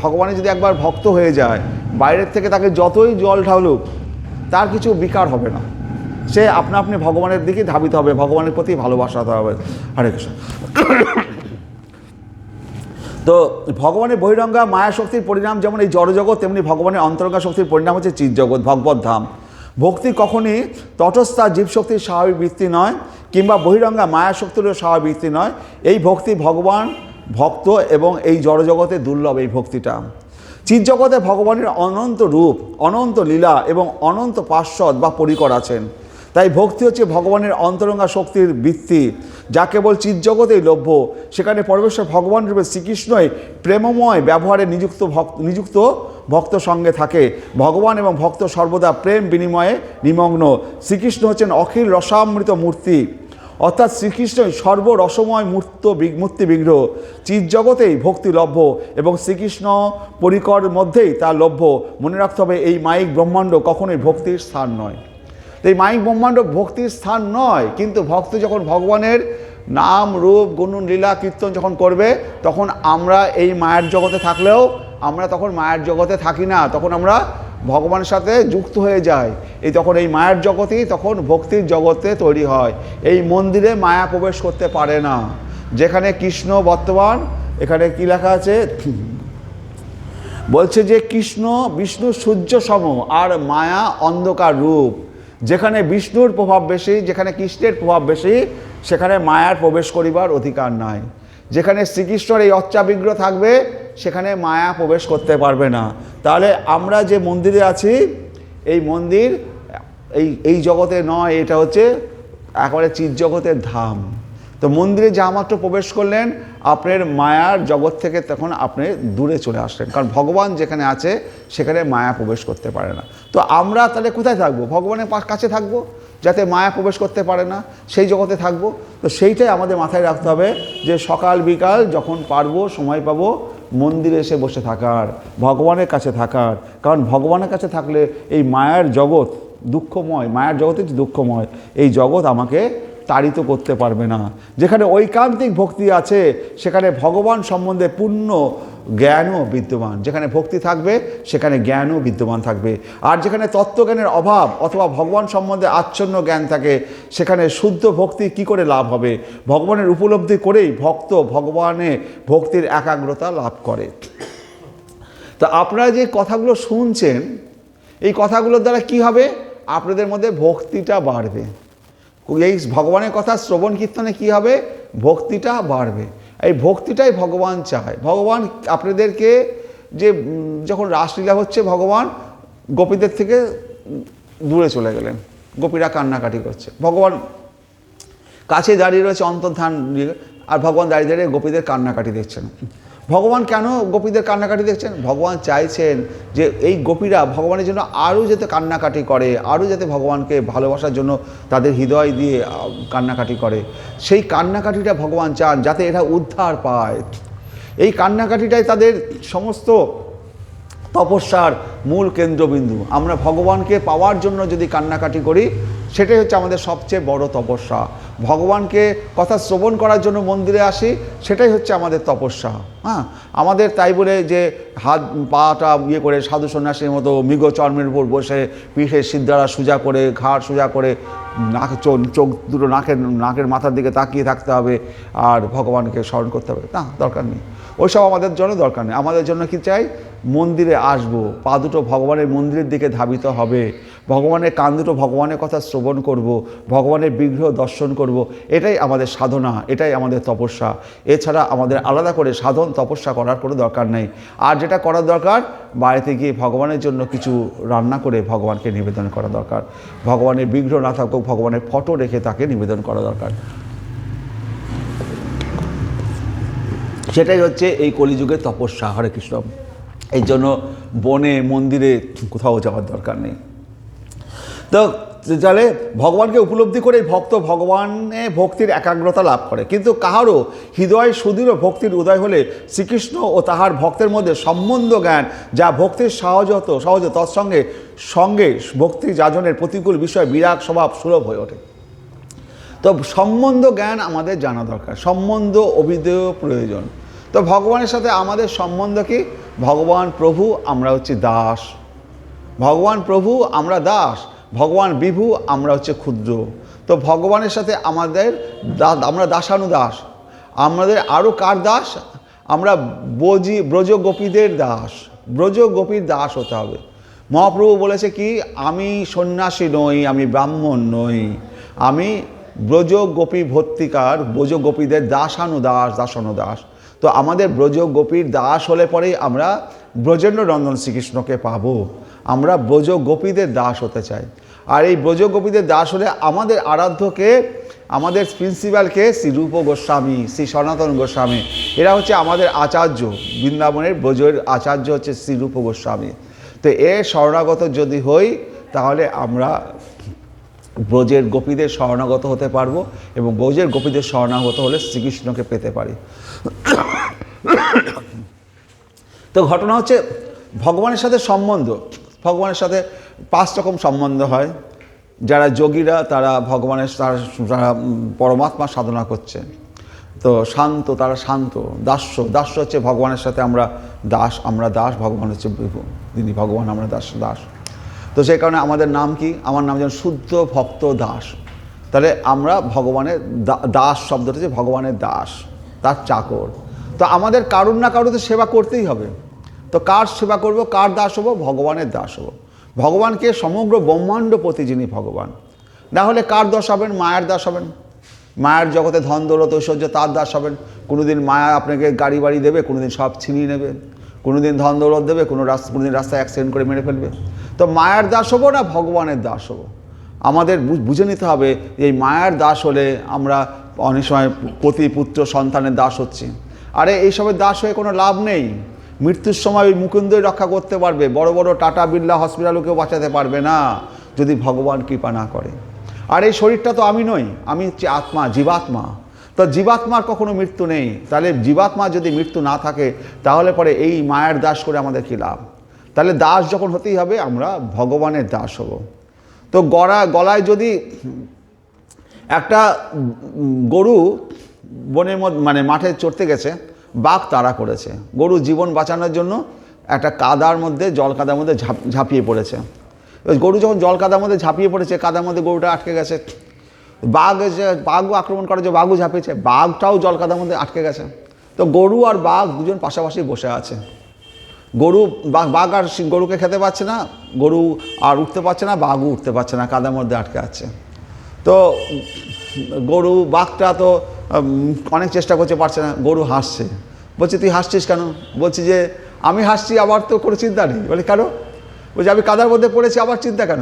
ভগবানের যদি একবার ভক্ত হয়ে যায়, বাইরের থেকে তাকে যতই জল ঢালুক তার কিছু বিকার হবে না। সে আপনা আপনি ভগবানের দিকে ধাবিত হবে, ভগবানের প্রতি ভালোবাসাতে হবে। হরে কৃষ্ণ। তো ভগবানের বহিরঙ্গা মায়া শক্তির পরিণাম যেমন এই জড়জগৎ, তেমনি ভগবানের অন্তরঙ্গা শক্তির পরিণাম হচ্ছে চিৎজগৎ, ভগবত ধাম। ভক্তি কখনই তটস্থা জীবশক্তির স্বাভাবিক বৃত্তি নয়, কিংবা বহিরঙ্গা মায়া শক্তিরও স্বাভাবিক বৃত্তি নয়। এই ভক্তি ভগবান, ভক্ত এবং এই জড়জগতে দুর্লভ। এই ভক্তিটা চিৎজগতে ভগবানের অনন্ত রূপ, অনন্ত লীলা এবং অনন্ত পার্শ্বদ বা পরিকর আছেন। তাই ভক্তি হচ্ছে ভগবানের অন্তরঙ্গা শক্তির বৃত্তি, যা কেবল চিৎজগতেই লভ্য। সেখানে পরমেশ্বর ভগবান রূপে শ্রীকৃষ্ণই প্রেমময় ব্যবহারে নিযুক্ত ভক্ত সঙ্গে থাকে। ভগবান এবং ভক্ত সর্বদা প্রেম বিনিময়ে নিমগ্ন। শ্রীকৃষ্ণ হচ্ছেন অখিল রসামৃত মূর্তি, অর্থাৎ শ্রীকৃষ্ণই সর্বরসময় মূর্তি বিগ্রহ। চিৎজগতেই ভক্তি লভ্য এবং শ্রীকৃষ্ণ পরিকর মধ্যেই তা লভ্য। মনে রাখতে হবে, এই মায়িক ব্রহ্মাণ্ড কখনোই ভক্তির স্থান নয়। এই মায়িক ব্রহ্মাণ্ড ভক্তির স্থান নয়, কিন্তু ভক্ত যখন ভগবানের নাম রূপ গুণ লীলা কীর্তন যখন করবে, তখন আমরা এই মায়ের জগতে থাকলেও আমরা তখন মায়ের জগতে থাকি না, তখন আমরা ভগবানের সাথে যুক্ত হয়ে যাই। তখন এই মায়ের জগতেই তখন ভক্তির জগতে তৈরি হয়। এই মন্দিরে মায়া প্রবেশ করতে পারে না। যেখানে কৃষ্ণ বর্তমান, এখানে কি লেখা আছে, বলছে যে কৃষ্ণ বিষ্ণু সূর্য সম আর মায়া অন্ধকার রূপ। যেখানে বিষ্ণুর প্রভাব বেশি, যেখানে কৃষ্ণের প্রভাব বেশি, সেখানে মায়ার প্রবেশ করিবার অধিকার নাই। যেখানে শ্রীকৃষ্ণের এই অচ্চা বিগ্রহ থাকবে, সেখানে মায়া প্রবেশ করতে পারবে না। তাহলে আমরা যে মন্দিরে আছি, এই মন্দির এই জগতে নয়, এটা হচ্ছে একেবারে চিৎজগতের ধাম। তো মন্দিরে যা মাত্র প্রবেশ করলেন, আপনার মায়ার জগৎ থেকে তখন আপনি দূরে চলে আসলেন, কারণ ভগবান যেখানে আছে সেখানে মায়া প্রবেশ করতে পারে না। তো আমরা তাহলে কোথায় থাকবো? ভগবানের কাছে থাকবো, যাতে মায়া প্রবেশ করতে পারে না, সেই জগতে থাকবো। তো সেইটাই আমাদের মাথায় রাখতে হবে, যে সকাল বিকাল যখন পারবো, সময় পাবো, মন্দিরে এসে বসে থাকার, ভগবানের কাছে থাকার। কারণ ভগবানের কাছে থাকলে এই মায়ার জগৎ দুঃখময়, মায়ার জগৎ হচ্ছে দুঃখময়, এই জগৎ আমাকে তাড়িত করতে পারবে না। যেখানে ঐকান্তিক ভক্তি আছে, সেখানে ভগবান সম্বন্ধে পূর্ণ জ্ঞানও বিদ্যমান। যেখানে ভক্তি থাকবে, সেখানে জ্ঞানও বিদ্যমান থাকবে। আর যেখানে তত্ত্বজ্ঞানের অভাব অথবা ভগবান সম্বন্ধে আচ্ছন্ন জ্ঞান থাকে, সেখানে শুদ্ধ ভক্তি কি করে লাভ হবে? ভগবানের উপলব্ধি করেই ভক্ত ভগবানে ভক্তির একাগ্রতা লাভ করে। তা আপনারা যে কথাগুলো শুনছেন, এই কথাগুলোর দ্বারা কি হবে? আপনাদের মধ্যে ভক্তিটা বাড়বে। এই ভগবানের কথা শ্রবণ কীর্তনে কি হবে? ভক্তিটা বাড়বে। এই ভক্তিটাই ভগবান চায়। ভগবান আপনাদেরকে, যে যখন রাসলীলা হচ্ছে, ভগবান গোপীদের থেকে দূরে চলে গেলেন, গোপীরা কান্নাকাটি করছে, ভগবান কাছে দাঁড়িয়ে রয়েছে অন্তর্ধান নিয়ে, আর ভগবান দাঁড়িয়ে দাঁড়িয়ে গোপীদের কান্নাকাটি দেখছেন। ভগবান কেন গোপীদের কান্নাকাটি দেখছেন? ভগবান চাইছেন যে এই গোপীরা ভগবানের জন্য আরও যাতে কান্নাকাটি করে, আরও যাতে ভগবানকে ভালোবাসার জন্য তাদের হৃদয় দিয়ে কান্নাকাটি করে। সেই কান্নাকাটিটা ভগবান চান, যাতে এরা উদ্ধার পায়। এই কান্নাকাটিটাই তাদের সমস্ত তপস্যার মূল কেন্দ্রবিন্দু। আমরা ভগবানকে পাওয়ার জন্য যদি কান্নাকাটি করি, সেটাই হচ্ছে আমাদের সবচেয়ে বড় তপস্যা। ভগবানকে কথা শ্রবণ করার জন্য মন্দিরে আসি, সেটাই হচ্ছে আমাদের তপস্যা। হ্যাঁ, আমাদের তাই বলে যে হাত পাটা করে সাধু সন্ন্যাসীর মতো মৃগ চর্মের উপর বসে পিঠে সিদ্ধারা সোজা করে, ঘাড় সোজা করে, চোখ দুটো নাকের মাথার দিকে তাকিয়ে থাকতে হবে আর ভগবানকে স্মরণ করতে হবে, না, দরকার নেই। ওইসব আমাদের জন্য দরকার নেই। আমাদের জন্য কি চাই? মন্দিরে আসবো, পা দুটো ভগবানের মন্দিরের দিকে ধাবিত হবে, ভগবানের কান দুটো ভগবানের কথা শ্রবণ করব, ভগবানের বিগ্রহ দর্শন করব। এটাই আমাদের সাধনা, এটাই আমাদের তপস্যা। এছাড়া আমাদের আলাদা করে সাধন তপস্যা করার কোনো দরকার নেই। আর যেটা করার দরকার, বাড়িতে গিয়ে ভগবানের জন্য কিছু রান্না করে ভগবানকে নিবেদন করা দরকার। ভগবানের বিগ্রহ না থাকুক, ভগবানের ফটো রেখে তাকে নিবেদন করা দরকার। সেটাই হচ্ছে এই কলিযুগের তপস্যা। হরে কৃষ্ণ। এই জন্য বনে মন্দিরে কোথাও যাওয়ার দরকার নেই। তো তাহলে ভগবানকে উপলব্ধি করে ভক্ত ভগবানে ভক্তির একাগ্রতা লাভ করে। কিন্তু কাহারও হৃদয় সুদৃঢ় ভক্তির উদয় হলে শ্রীকৃষ্ণ ও তাহার ভক্তের মধ্যে সম্বন্ধ জ্ঞান, যা ভক্তির সহজ তৎসঙ্গে ভক্তি যাজনের প্রতিকূল বিষয় বিরাগ স্বভাব সুলভ হয়ে ওঠে। তো সম্বন্ধ জ্ঞান আমাদের জানা দরকার, সম্বন্ধ অভিধেয় প্রয়োজন। তো ভগবানের সাথে আমাদের সম্বন্ধ কি? ভগবান প্রভু, আমরা হচ্ছে দাস। ভগবান প্রভু, আমরা দাস। ভগবান বিভু, আমরা হচ্ছে ক্ষুদ্র। তো ভগবানের সাথে আমরা দাসানুদাস। আমাদের আরও কার দাস? আমরা ব্রজ গোপীদের দাস, ব্রজ গোপীর দাস হতে হবে। মহাপ্রভু বলেছে কি? আমি সন্ন্যাসী নই, আমি ব্রাহ্মণ নই, আমি ব্রজ গোপী ভর্তিকার, ব্রজ গোপীদের দাসানুদাস। তো আমাদের ব্রজ গোপীর দাস হলে পরেই আমরা ব্রজেন্দ্র নন্দন শ্রীকৃষ্ণকে পাবো। আমরা ব্রজ গোপীদের দাস হতে চাই। আর এই ব্রজগোপীদের দাস হলে আমাদের আরাধ্যকে, আমাদের প্রিন্সিপালকে শ্রী রূপ গোস্বামী, শ্রী সনাতন গোস্বামী, এরা হচ্ছে আমাদের আচার্য। বৃন্দাবনের ব্রজের আচার্য হচ্ছে শ্রী রূপ গোস্বামী। তো এর শরণাগত যদি হই তাহলে আমরা ব্রজের গোপীদের শরণাগত হতে পারবো, এবং ব্রজের গোপীদের শরণাগত হলে শ্রীকৃষ্ণকে পেতে পারি। তো ঘটনা হচ্ছে ভগবানের সাথে সম্বন্ধ, ভগবানের সাথে 5 রকম সম্বন্ধ হয়। যারা যোগীরা তারা ভগবানের, তারা পরমাত্মা সাধনা করছে, তো শান্ত, তারা শান্ত। দাস্য, দাস্য হচ্ছে ভগবানের সাথে আমরা দাস, আমরা দাস, ভগবান হচ্ছে তিনি ভগবান, আমরা দাস দাস। তো সেই কারণে আমাদের নাম কি? আমার নাম যেমন শুদ্ধ ভক্ত দাস। তাহলে আমরা ভগবানের দাস শব্দটা হচ্ছে ভগবানের দাস, তার চাকর। তো আমাদের কারুর না কারুর তো সেবা করতেই হবে। তো কার সেবা করব, কার দাস হব? ভগবানের দাস হব। ভগবানকে সমগ্র ব্রহ্মাণ্ডপতি যিনি ভগবান, না হলে কার দাস হবেন? মায়ার দাস হবেন। মায়ার জগতে ধন দৌলত ঐশ্বর্য, তার দাস হবেন। কোনোদিন মায়া আপনাকে গাড়ি বাড়ি দেবে, কোনোদিন সব ছিনিয়ে নেবে, কোনোদিন ধন দৌলত দেবে, কোনোদিন রাস্তায় অ্যাক্সিডেন্ট করে মেরে ফেলবে। তো মায়ার দাস হবো না ভগবানের দাস হবো? আমাদের বুঝে নিতে হবে এই মায়ার দাস হলে আমরা অনেক সময় পতি পুত্র সন্তানের দাস হচ্ছি। আরে এইসবের দাস হয়ে কোনো লাভ নেই। মৃত্যুর সময় ওই মুকুন্দই রক্ষা করতে পারবে, বড় বড় টাটা বিড়লা হসপিটালও কেউ বাঁচাতে পারবে না যদি ভগবান কৃপা না করে। আর এই শরীরটা তো আমি নই, আমি হচ্ছে আত্মা, জীবাত্মা। তো জীবাত্মার কখনো মৃত্যু নেই। তাহলে জীবাত্মা যদি মৃত্যু না থাকে তাহলে পরে এই মায়ার দাস করে আমাদের কী লাভ? তাহলে দাস যখন হতেই হবে আমরা ভগবানের দাস হব। তো গলায় যদি একটা গরু বনের মধ্যে মানে মাঠে চড়তে গেছে, বাঘ তাড়া করেছে, গরু জীবন বাঁচানোর জন্য একটা কাদার মধ্যে, জল কাদার মধ্যে ঝাঁপিয়ে পড়েছে। গরু যখন জল কাদার মধ্যে ঝাঁপিয়ে পড়েছে, কাদার মধ্যে গরুটা আটকে গেছে, বাঘও আক্রমণ করে যে বাঘও ঝাঁপিয়েছে, বাঘটাও জল কাদার মধ্যে আটকে গেছে। তো গরু আর বাঘ দুজন পাশাপাশি বসে আছে। বাঘ আর গরুকে খেতে পাচ্ছে না, গরু আর উঠতে পারছে না, বাঘও উঠতে পারছে না, কাদার মধ্যে আটকে আছে। তো বাঘটা তো অনেক চেষ্টা করতে পারছে না, গরু হাসছে। বলছে তুই হাসছিস কেন? বলছি যে আমি হাসছি, আবার তো কোনো চিন্তা নেই। বলে কেন? বলছে আমি কাদার মধ্যে পড়েছি, আবার চিন্তা কেন?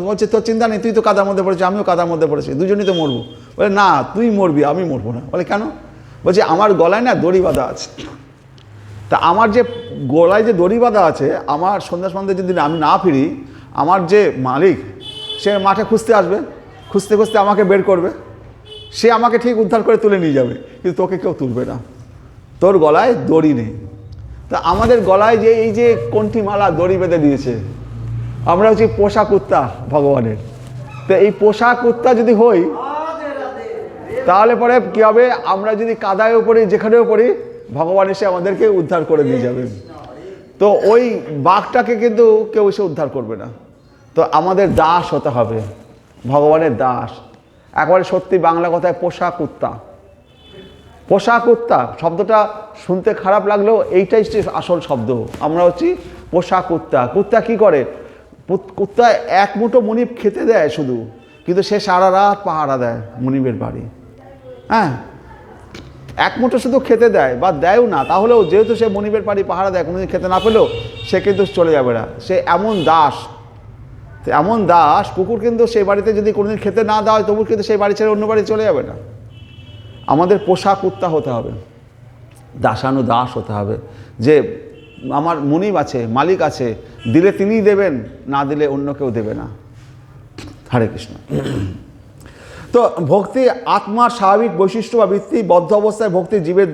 বলছে তোর চিন্তা নেই, তুই তো কাদার মধ্যে পড়েছিস, আমিও কাদার মধ্যে পড়েছি, দুজনই তো মরবো। বলে না, তুই মরবি, আমি মরবো না। বলে কেন? বলছে আমার গলায় না দড়ি বাঁধা আছে। তা আমার যে গলায় যে দড়ি বাঁধা আছে, আমার সন্ধ্যা যদি আমি না ফিরি, আমার যে মালিক সে মাঠে খুঁজতে আসবে, খুঁজতে খুঁজতে আমাকে বের করবে, সে আমাকে ঠিক উদ্ধার করে তুলে নিয়ে যাবে, কিন্তু তোকে কেউ তুলবে না, তোর গলায় দড়ি নেই। তা আমাদের গলায় যে এই যে কণ্ঠিমালা দড়ি বেঁধে দিয়েছে, আমরা হচ্ছে পোষা কুত্তা ভগবানের। তো এই পোষা কুত্তা যদি হই তাহলে পরে কী হবে? আমরা যদি কাদায়ও পড়ি, যেখানেও পড়ি, ভগবান এসে আমাদেরকে উদ্ধার করে নিয়ে যাবেন। তো ওই বাঘটাকে কিন্তু কেউ এসে উদ্ধার করবে না। তো আমাদের দাস হতে হবে, ভগবানের দাস। একবারে সত্যি বাংলা কথায় পোষা কুত্তা। পোষা কুত্তা শব্দটা শুনতে খারাপ লাগলেও এইটাই আসল শব্দ। আমরা হচ্ছি পোষা কুত্তা। কুত্তা কি করে? কুত্তা এক মুঠো মনিব খেতে দেয় শুধু, কিন্তু সে সারা রাত পাহারা দেয় মনিবের বাড়ি। হ্যাঁ, এক মুঠো শুধু খেতে দেয় বা দেয়ও না, তাহলেও যেহেতু সে মনিবের বাড়ি পাহারা দেয়, কোনোদিন খেতে না পেলেও সে কিন্তু চলে যাবে না। সে এমন দাস, এমন দাস। কুকুর কিন্তু সেই বাড়িতে যদি কোনোদিন খেতে না দেওয়া হয়, তবু কিন্তু সেই বাড়ি ছেড়ে অন্য বাড়ি চলে যাবে না। আমাদের পোষা কুত্তা হতে হবে, দাসানুদাস হতে হবে, যে আমার মনিব আছে, মালিক আছে, দিলে তিনিই দেবেন, না দিলে অন্য কেউ দেবে না। হরে কৃষ্ণ। তো ভক্তি আত্মার স্বাভাবিক বৈশিষ্ট্য বা বৃত্তি। বদ্ধ অবস্থায় ভক্তি জীবের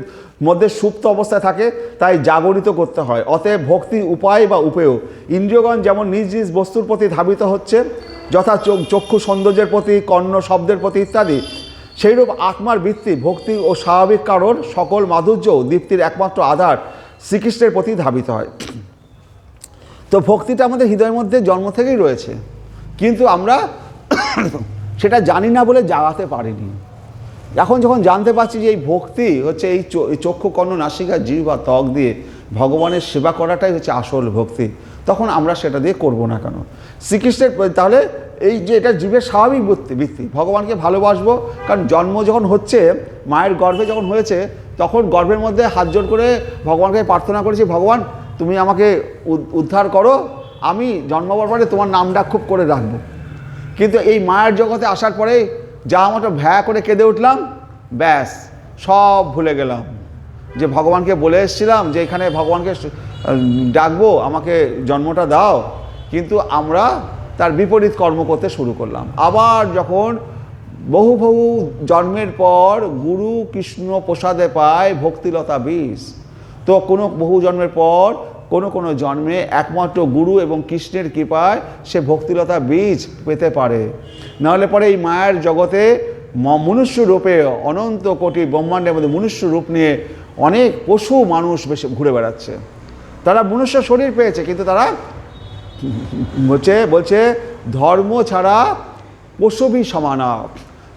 মধ্যে সুপ্ত অবস্থায় থাকে, তাই জাগরিত করতে হয়। অতএব ভক্তির উপায় বা উপেয় ইন্দ্রিয়গণ যেমন নিজ নিজ বস্তুর প্রতি ধাবিত হচ্ছে, যথা চক্ষু সৌন্দর্যের প্রতি, কর্ণ শব্দের প্রতি ইত্যাদি, সেইরূপ আত্মার বৃত্তি ভক্তি ও স্বাভাবিক কারণ সকল মাধুর্য দীপ্তির একমাত্র আধার শ্রীকৃষ্ণের প্রতি ধাবিত হয়। তো ভক্তিটা আমাদের হৃদয়ের মধ্যে জন্ম থেকেই রয়েছে, কিন্তু আমরা সেটা জানি না বলে জাগাতে পারিনি। এখন যখন জানতে পারছি যে এই ভক্তি হচ্ছে এই চক্ষু কর্ণ নাসিকা জিহ্বা ত্বক দিয়ে ভগবানের সেবা করাটাই হচ্ছে আসল ভক্তি, তখন আমরা সেটা দিয়ে করব না কেন? শ্রীকৃষ্ণের তাহলে এই যে এটা জীবের স্বাভাবিক বৃত্তি, ভগবানকে ভালোবাসবো। কারণ জন্ম যখন হচ্ছে, মায়ের গর্ভে যখন হয়েছে, তখন গর্ভের মধ্যে হাত জোড় করে ভগবানকে প্রার্থনা করেছি, ভগবান তুমি আমাকে উদ্ধার করো, আমি জন্মাবার পরে তোমার নামটা খুব করে রাখবো। কিন্তু এই মায়ের জগতে আসার পরে যা আমরা ভ্যা করে কেঁদে উঠলাম, ব্যাস সব ভুলে গেলাম। যে ভগবানকে বলে এসেছিলাম যে এখানে ভগবানকে ডাকবো, আমাকে জন্মটা দাও, কিন্তু আমরা তার বিপরীত কর্ম করতে শুরু করলাম। আবার যখন বহু বহু জন্মের পর গুরু কৃষ্ণ প্রসাদে পায় ভক্তিলতা বীজ, তো বহু জন্মের পর কোনো জন্মে একমাত্র গুরু এবং কৃষ্ণের কৃপায় সে ভক্তিলতা বীজ পেতে পারে। নাহলে পরে এই মায়ের জগতে মনুষ্য রূপে অনন্ত কোটি ব্রহ্মাণ্ডের মধ্যে মনুষ্য রূপ নিয়ে অনেক পশু মানুষ বেশি ঘুরে বেড়াচ্ছে। তারা মনুষ্য শরীর পেয়েছে, কিন্তু তারা বলছে ধর্ম ছাড়া পশুবি সমানা।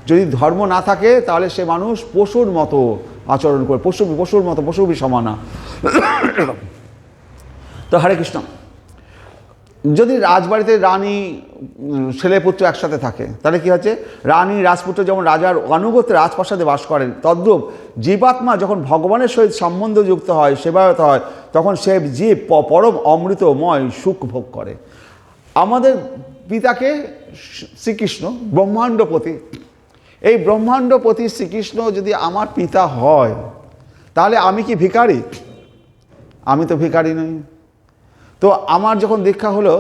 যদি ধর্ম না থাকে তাহলে সে মানুষ পশুর মতো আচরণ করে, পশুর মতো পশুবি সমানা। তো হরে কৃষ্ণ, যদি রাজবাড়িতে রানী ছেলেপুত্র একসাথে থাকে তাহলে কি হচ্ছে, রানী রাজপুত্র যেমন রাজার অনুগত্যে রাজপ্রাসাদে বাস করেন, তদ্রূপ জীবাত্মা যখন ভগবানের সহিত সম্বন্ধযুক্ত হয়, সেবায়ত হয়, তখন সে জীব পরম অমৃতময় সুখ ভোগ করে। আমাদের পিতাকে শ্রীকৃষ্ণ ব্রহ্মাণ্ডপতি, এই ব্রহ্মাণ্ডপতি শ্রীকৃষ্ণ যদি আমার পিতা হয়, তাহলে আমি কি ভিখারি? আমি তো ভিখারি নই। তো আমার যখন দীক্ষা হলো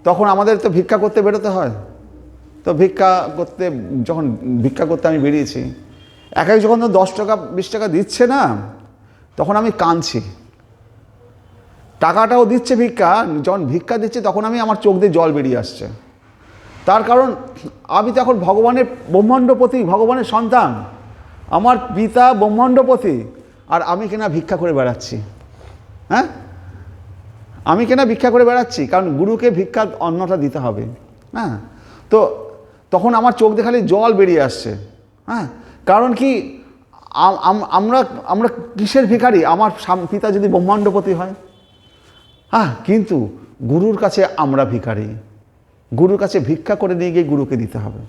তখন আমাদের তো ভিক্ষা করতে বেরোতে হয়। তো যখন ভিক্ষা করতে আমি বেরিয়েছি, যখন তো 10 টাকা 20 টাকা দিচ্ছে না, তখন আমি কাঁদছি। টাকাটাও দিচ্ছে ভিক্ষা, যখন ভিক্ষা দিচ্ছে তখন আমার চোখ দিয়ে জল বেরিয়ে আসছে। তার কারণ আমি তো এখন ভগবানের ব্রহ্মাণ্ডপতি, ভগবানের সন্তান, আমার পিতা ব্রহ্মাণ্ডপতি, আর আমি কিনা ভিক্ষা করে বেড়াচ্ছি। হ্যাঁ, আমি কেনা ভিক্ষা করে বেড়াচ্ছি, কারণ গুরুকে ভিক্ষা অন্নটা দিতে হবে। হ্যাঁ, তো তখন আমার চোখ দিয়ে খালি জল বেরিয়ে আসছে। হ্যাঁ, কারণ কি আমরা কিসের ভিখারি? আমার পিতা যদি ব্রহ্মাণ্ডপতি হয়। হ্যাঁ, কিন্তু গুরুর কাছে আমরা ভিখারি, গুরুর কাছে ভিক্ষা করে নিয়ে গিয়ে গুরুকে দিতে হবে।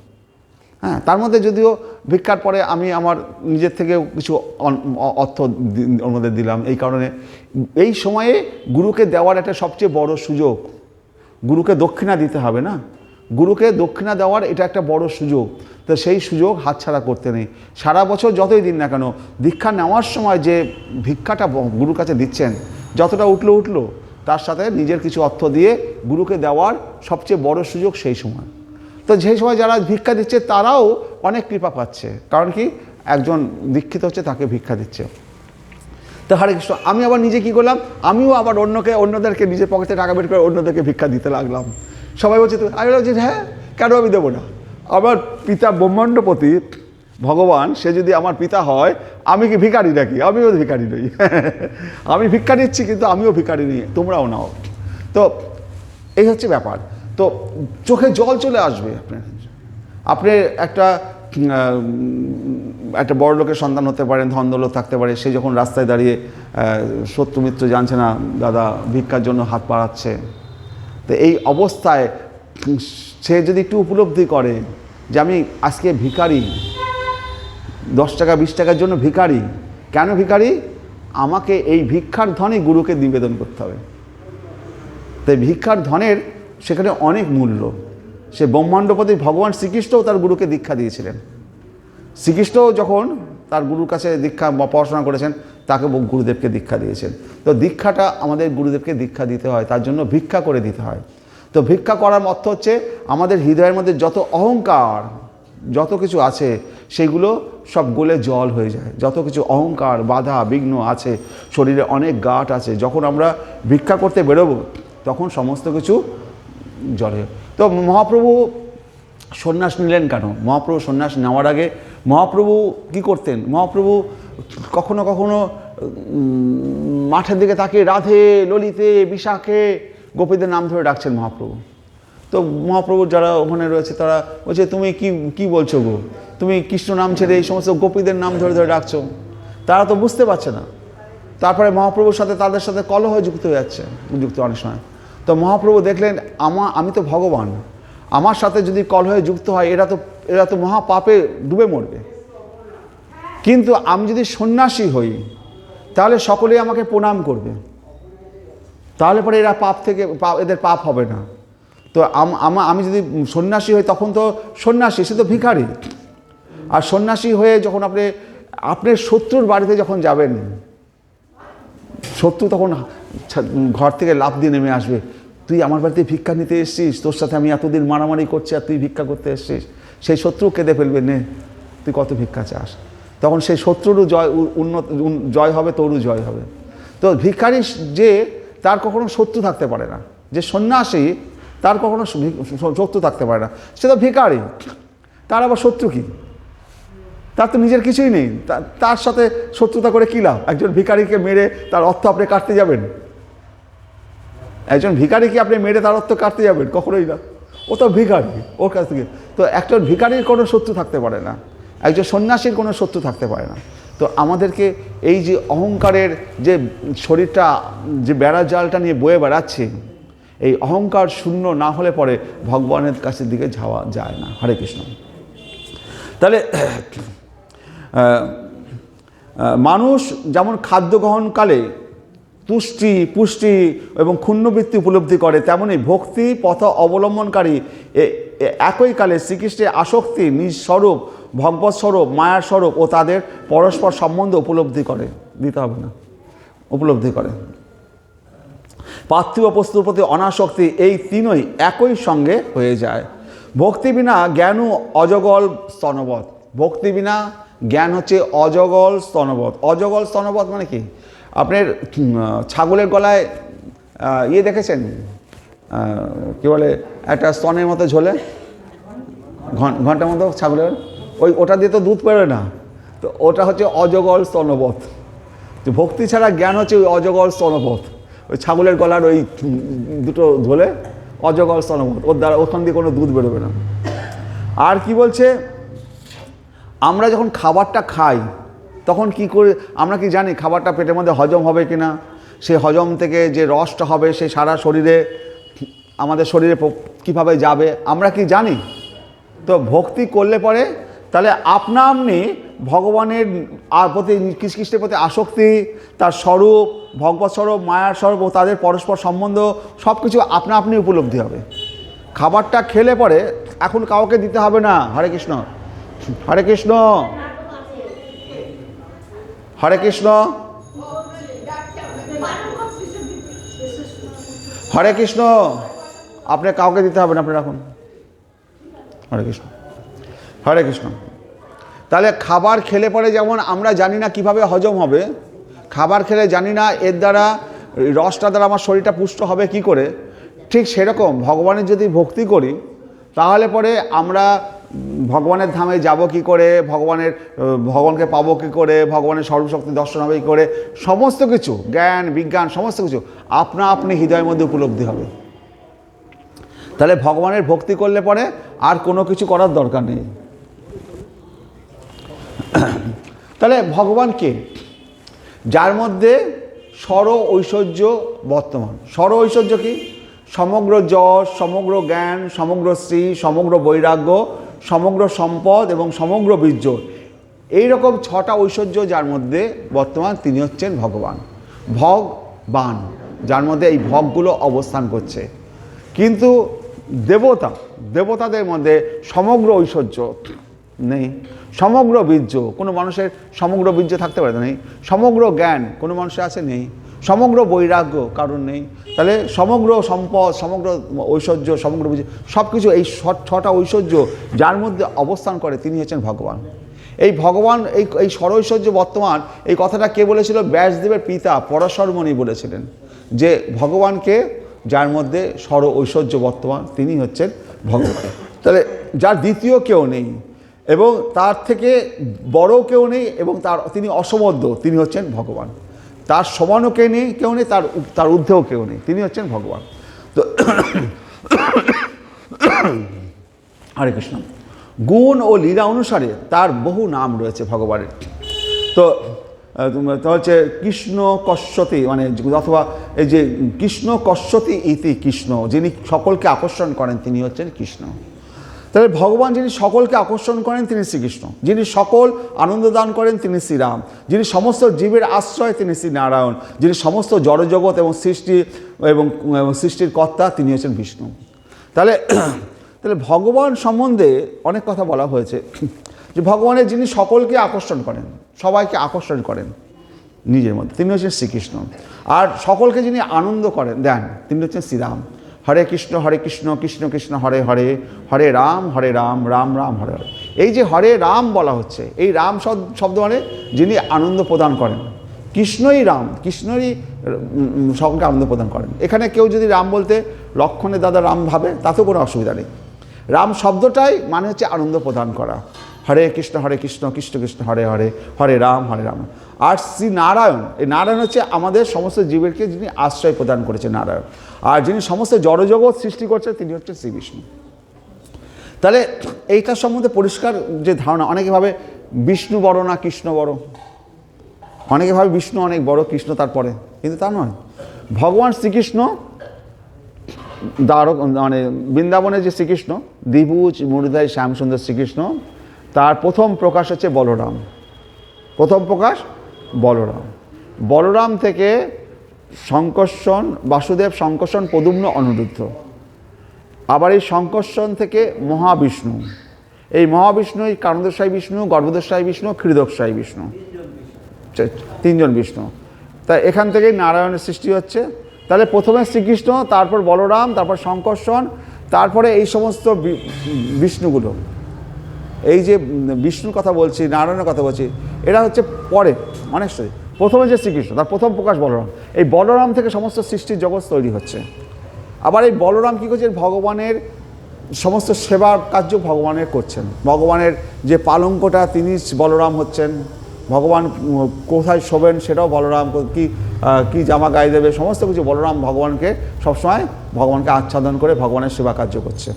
হ্যাঁ, তার মধ্যে যদিও ভিক্ষার পরে আমি আমার নিজের থেকেও কিছু অর্থ ওনাদের দিলাম। এই কারণে এই সময়ে গুরুকে দেওয়ার একটা সবচেয়ে বড় সুযোগ। গুরুকে দক্ষিণা দিতে হবে না, গুরুকে দক্ষিণা দেওয়ার এটা একটা বড় সুযোগ। তো সেই সুযোগ হাতছাড়া করতে নেই। সারা বছর যতই দিন না কেন, দীক্ষা নেওয়ার সময় যে ভিক্ষাটা গুরুর কাছে দিচ্ছেন, যতটা উঠলো, তার সাথে নিজের কিছু অর্থ দিয়ে গুরুকে দেওয়ার সবচেয়ে বড় সুযোগ সেই সময়। তো সেই সময় যারা ভিক্ষা দিচ্ছে তারাও অনেক কৃপা পাচ্ছে, কারণ কি একজন দীক্ষিত হচ্ছে, তাকে ভিক্ষা দিচ্ছে। তো হরে কৃষ্ণ, আমি আবার নিজে কী করলাম, আমিও আবার অন্যদেরকে নিজের পকেটে টাকা বের করে অন্যদেরকে ভিক্ষা দিতে লাগলাম। সবাই বলছে, তো আমি বলছি হ্যাঁ, কেন আমি দেবো না? আমার পিতা ব্রহ্মাণ্ডপতি ভগবান, সে যদি আমার পিতা হয়, আমি কি ভিখারি নাকি? আমিও ভিখারি নই। আমি ভিক্ষা নিচ্ছি, কিন্তু আমিও ভিখারি নই, তোমরাও নাও। তো এই হচ্ছে ব্যাপার। তো চোখে জল চলে আসবে আপনি একটা বড় লোকের সন্তান হতে পারেন, ধন দৌলত থাকতে পারে, সে যখন রাস্তায় দাঁড়িয়ে শত্রু মিত্র জানছে না দাদা ভিক্ষার জন্য হাত বাড়াচ্ছে, তো এই অবস্থায় সে যদি একটু উপলব্ধি করে যে আমি আজকে ভিখারি, 10 টাকা 20 টাকার জন্য ভিখারি। কেন ভিখারি? আমাকে এই ভিক্ষার ধনে গুরুকে নিবেদন করতে হবে। তাই ভিক্ষার ধনের সেখানে অনেক মূল্য। সে ব্রহ্মাণ্ডপতি ভগবান শ্রীকৃষ্ণও তার গুরুকে দীক্ষা দিয়েছিলেন। শ্রীকৃষ্ণও যখন তার গুরুর কাছে দীক্ষা পড়াশোনা করেছেন, তাকে গুরুদেবকে দীক্ষা দিয়েছেন। তো দীক্ষাটা আমাদের গুরুদেবকে দীক্ষা দিতে হয়, তার জন্য ভিক্ষা করে দিতে হয়। তো ভিক্ষা করার অর্থ হচ্ছে আমাদের হৃদয়ের মধ্যে যত অহংকার, যত কিছু আছে, সেগুলো সব গলে জল হয়ে যায়। যত কিছু অহংকার, বাধা বিঘ্ন আছে, শরীরে অনেক গাঁট আছে, যখন আমরা ভিক্ষা করতে বেরোবো তখন সমস্ত কিছু জলে। তো মহাপ্রভু সন্ন্যাস নিলেন কেন? মহাপ্রভু সন্ন্যাস নেওয়ার আগে মহাপ্রভু কি করতেন? মহাপ্রভু কখনো কখনো মাঠের দিকে তাকিয়ে রাধে, ললিতে, বিশাখে গোপীদের নাম ধরে ডাকছেন মহাপ্রভু। তো মহাপ্রভুর যারা ওখানে রয়েছে তারা বলছে, তুমি কি বলছো গো? তুমি কৃষ্ণ নাম ছেড়ে এই সমস্ত গোপীদের নাম ধরে ধরে ডাকছো। তারা তো বুঝতে পারছে না। তারপরে মহাপ্রভুর সাথে তাদের সাথে কলহ যুক্ত হয়ে যাচ্ছে, অনেক সময়। তো মহাপ্রভু দেখলেন আমি তো ভগবান, আমার সাথে যদি কলহে যুক্ত হয় এরা তো মহাপাপে ডুবে মরবে। কিন্তু আমি যদি সন্ন্যাসী হই তাহলে সকলেই আমাকে প্রণাম করবে, তাহলে পরে এরা এদের পাপ হবে না। তো আমি যদি সন্ন্যাসী হই তখন তো সন্ন্যাসী, সে তো ভিখারি। আর সন্ন্যাসী হয়ে যখন আপনার শত্রুর বাড়িতে যখন যাবেন, শত্রু তখন ঘর থেকে লাফ দিয়ে নেমে আসবে, তুই আমার বাড়িতে ভিক্ষা নিতে এসছিস, তোর সাথে আমি এতদিন মারামারি করছি আর তুই ভিক্ষা করতে এসছিস। সেই শত্রু কেঁদে ফেলবে, নে তুই কত ভিক্ষা চাস। তখন সেই শত্রুরও জয় হবে, তোরও জয় হবে। তো ভিখারি যে, তার কখনো শত্রু থাকতে পারে না। যে সন্ন্যাসী, তার কখনো শত্রু থাকতে পারে না, সে তো ভিখারি, তার আবার শত্রু কি? তার তো নিজের কিছুই নেই, তার সাথে শত্রুতা করে কী লাভ? একজন ভিখারিকে মেরে তার অর্থ আপনি কাটতে যাবেন? একজন ভিখারিকে আপনি মেরে তার অর্থ কাটতে যাবেন? কখনোই না, ও তো ভিখারি, ওর কাছ থেকে। তো একজন ভিখারির কোনো শত্রু থাকতে পারে না, একজন সন্ন্যাসীর কোনো শত্রু থাকতে পারে না। তো আমাদেরকে এই যে অহংকারের যে শরীরটা, যে বেড়া জালটা নিয়ে বয়ে বেড়াচ্ছে, এই অহংকার শূন্য না হলে পরে ভগবানের কাছের দিকে যাওয়া যায় না। হরে কৃষ্ণ। তাহলে মানুষ যেমন খাদ্য গ্রহণকালে পুষ্টি এবং ক্ষুণ্ণবৃত্তি উপলব্ধি করে, তেমনি ভক্তি পথ অবলম্বনকারী একই কালে শ্রীকৃষ্ণের আসক্তি, নিজ স্বরূপ, ভগবৎ স্বরূপ, মায়ার স্বরূপ ও তাদের পরস্পর সম্বন্ধ উপলব্ধি করে। দিতে হবে না, উপলব্ধি করে। পার্থিব বস্তুর প্রতি অনাসক্তি, এই তিনই একই সঙ্গে হয়ে যায়। ভক্তি বিনা জ্ঞান অজগল স্তনবৎ। ভক্তি বিনা জ্ঞান হচ্ছে অজগল স্তনবৎ। অজগল স্তনবৎ মানে কি? আপনার ছাগলের গলায় ইয়ে দেখেছেন, কী বলে, একটা স্তনের মতো ঝোলে, ঘন্টার মতো ছাগলের, ওটা দিয়ে তো দুধ বেরোয় না, তো ওটা হচ্ছে অজগল স্তনবৎ। তো ভক্তি ছাড়া জ্ঞান হচ্ছে ওই অজগল স্তনবৎ, ওই ছাগলের গলার ওই দুটো ঝোলে, অজগল স্তনবৎ, ওর দ্বারা ওখান দিয়ে কোনো দুধ বেরোবে না। আর কি বলছে, আমরা যখন খাবারটা খাই তখন কি করে আমরা কি জানি খাবারটা পেটের মধ্যে হজম হবে কিনা? সেই হজম থেকে যে রসটা হবে সেই সারা শরীরে, আমাদের শরীরে কীভাবে যাবে আমরা কি জানি? তো ভক্তি করলে পরে তাহলে আপনা আপনি ভগবানের প্রতি, কৃষ্ণের প্রতি আসক্তি, তার স্বরূপ, ভগবৎ স্বরূপ, মায়ার স্বরূপ ও তাদের পরস্পর সম্বন্ধ সব কিছু আপনা আপনি উপলব্ধি হবে। খাবারটা খেলে পরে এখন কাউকে দিতে হবে না। হরে কৃষ্ণ, হরে কৃষ্ণ, হরে কৃষ্ণ, হরে কৃষ্ণ। আপনি কাউকে দিতে হবে না, আপনি রাখুন। হরে কৃষ্ণ, হরে কৃষ্ণ। তাহলে খাবার খেলে পরে যেমন আমরা জানি না কিভাবে হজম হবে, খাবার খেলে জানি না এর দ্বারা, রসটা দ্বারা আমার শরীরটা পুষ্ট হবে কি করে, ঠিক সেরকম ভগবানের যদি ভক্তি করি তাহলে পরে আমরা ভগবানের ধামে যাব কি করে, ভগবানকে পাবো কি করে, ভগবানের সর্বশক্তি দর্শন হবে কি করে, সমস্ত কিছু জ্ঞান বিজ্ঞান সমস্ত কিছু আপনা আপনি হৃদয়ের মধ্যে উপলব্ধি হবে। তাহলে ভগবানের ভক্তি করলে পরে আর কোনো কিছু করার দরকার নেই। তাহলে ভগবান কে? যার মধ্যে স্বর ঐশ্বর্য বর্তমান। স্বর ঐশ্বর্য কি? সমগ্র যশ, সমগ্র জ্ঞান, সমগ্র শ্রী, সমগ্র বৈরাগ্য, সমগ্র সম্পদ এবং সমগ্র বীর্য, এইরকম 6টা ঐশ্বর্য যার মধ্যে বর্তমান, তিনি হচ্ছেন ভগবান। ভগবান, যার মধ্যে এই ভগগুলো অবস্থান করছে। কিন্তু দেবতাদের মধ্যে সমগ্র ঐশ্বর্য নেই, সমগ্র বীর্য, কোনো মানুষের সমগ্র বীর্য থাকতে পারে নেই, সমগ্র জ্ঞান কোনো মানুষের আছে নেই, সমগ্র বৈরাগ্য কারণ নেই। তাহলে সমগ্র সম্পদ, সমগ্র ঐশ্বর্য, সমগ্র বীর্য সব কিছু, এই 6টা ঐশ্বর্য যার মধ্যে অবস্থান করে তিনি হচ্ছেন ভগবান। এই ভগবান, এই ষড়ৈশ্বর্য বর্তমান, এই কথাটা কে বলেছিল? ব্যাসদেবের পিতা পরাশরমণি বলেছিলেন যে ভগবানকে, যার মধ্যে ষড় ঐশ্বর্য বর্তমান, তিনি হচ্ছেন ভগবান। তাহলে যার দ্বিতীয় কেউ নেই এবং তার থেকে বড় কেউ নেই এবং তিনি অসমর্থ, তিনি হচ্ছেন ভগবান। তার সমানও কেউ নেই, তার ঊর্ধ্বেও কেউ নেই, তিনি হচ্ছেন ভগবান। তো হরে কৃষ্ণ। গুণ ও লীলা অনুসারে তার বহু নাম রয়েছে ভগবানের। তো হচ্ছে কৃষ্ণ কশ্যতি, মানে অথবা এই যে কৃষ্ণ কশ্যতি ইতি কৃষ্ণ, যিনি সকলকে আকর্ষণ করেন তিনি হচ্ছেন কৃষ্ণ। তাহলে ভগবান যিনি সকলকে আকর্ষণ করেন তিনি শ্রীকৃষ্ণ, যিনি সকল আনন্দ দান করেন তিনি শ্রীরাম, যিনি সমস্ত জীবের আশ্রয় তিনি শ্রী নারায়ণ, যিনি সমস্ত জড়জগৎ এবং সৃষ্টির কর্তা তিনি হচ্ছেন বিষ্ণু। তাহলে তাহলে ভগবান সম্বন্ধে অনেক কথা বলা হয়েছে, যে ভগবানের যিনি সকলকে আকর্ষণ করেন, সবাইকে আকর্ষণ করেন নিজের মধ্যে, তিনি হচ্ছেন শ্রীকৃষ্ণ। আর সকলকে যিনি আনন্দ করেন দেন, তিনি হচ্ছেন শ্রীরাম। হরে কৃষ্ণ কৃষ্ণ কৃষ্ণ হরে হরে, হরে রাম রাম রাম হরে হরে। এই যে হরে রাম বলা হচ্ছে, এই রাম শব্দ মানে যিনি আনন্দ প্রদান করেন, কৃষ্ণই রাম, কৃষ্ণই সকলকে আনন্দ প্রদান করেন। এখানে কেউ যদি রাম বলতে লক্ষণের দাদা রাম ভাবে, তাতেও কোনো অসুবিধা নেই। রাম শব্দটাই মানে হচ্ছে আনন্দ প্রদান করা। হরে কৃষ্ণ কৃষ্ণ কৃষ্ণ হরে হরে, হরে রাম রাম। আর শ্রী নারায়ণ, এই নারায়ণ হচ্ছে আমাদের সমস্ত জীবেরকে যিনি আশ্রয় প্রদান করেছে নারায়ণ, আর যিনি সমস্ত জড়জগৎ সৃষ্টি করছে তিনি হচ্ছে শ্রীবিষ্ণু। তাহলে এইটার সম্বন্ধে পরিষ্কার যে ধারণা, অনেকে ভাবে বিষ্ণু বড় না কৃষ্ণ বড়, অনেকে ভাবে বিষ্ণু অনেক বড়, কৃষ্ণ তারপরে, কিন্তু তা নয়। ভগবান শ্রীকৃষ্ণ মানে বৃন্দাবনের যে শ্রীকৃষ্ণ, দ্বিভুজ মুরুধাই শ্যামসুন্দর শ্রীকৃষ্ণ, তার প্রথম প্রকাশ হচ্ছে বলরাম। প্রথম প্রকাশ বলরাম। বলরাম থেকে শঙ্কর্ষণ, বাসুদেব, শঙ্কর্ষণ, প্রদ্যুম্ন, অনিরুদ্ধ। আবার এই শঙ্কর্ষণ থেকে মহাবিষ্ণু। এই মহাবিষ্ণুই কারণদশায়ী বিষ্ণু, গর্ভদশায়ী বিষ্ণু, ক্ষীরদশায়ী বিষ্ণু, তিনজন বিষ্ণু। তাই এখান থেকেই নারায়ণের সৃষ্টি হচ্ছে। তাহলে প্রথমে শ্রীকৃষ্ণ, তারপর বলরাম, তারপর শঙ্কর্ষণ, তারপরে এই সমস্ত বিষ্ণুগুলো। এই যে বিষ্ণুর কথা বলছি, নারায়ণের কথা বলছি, এরা হচ্ছে পরে অনেক সময়। প্রথমে যে শ্রীকৃষ্ণ, তার প্রথম প্রকাশ বলরাম। এই বলরাম থেকে সমস্ত সৃষ্টির জগৎ তৈরি হচ্ছে। আবার এই বলরাম কী করছেন, ভগবানের সমস্ত সেবার কার্য ভগবানের করছেন। ভগবানের যে পালঙ্কটা, তিনি বলরাম হচ্ছেন। ভগবান কোথায় শোবেন সেটাও বলরাম, কি জামা গায়ে দেবে, সমস্ত কিছু বলরাম ভগবানকে সবসময় ভগবানকে আচ্ছাদন করে ভগবানের সেবা কার্য করছে।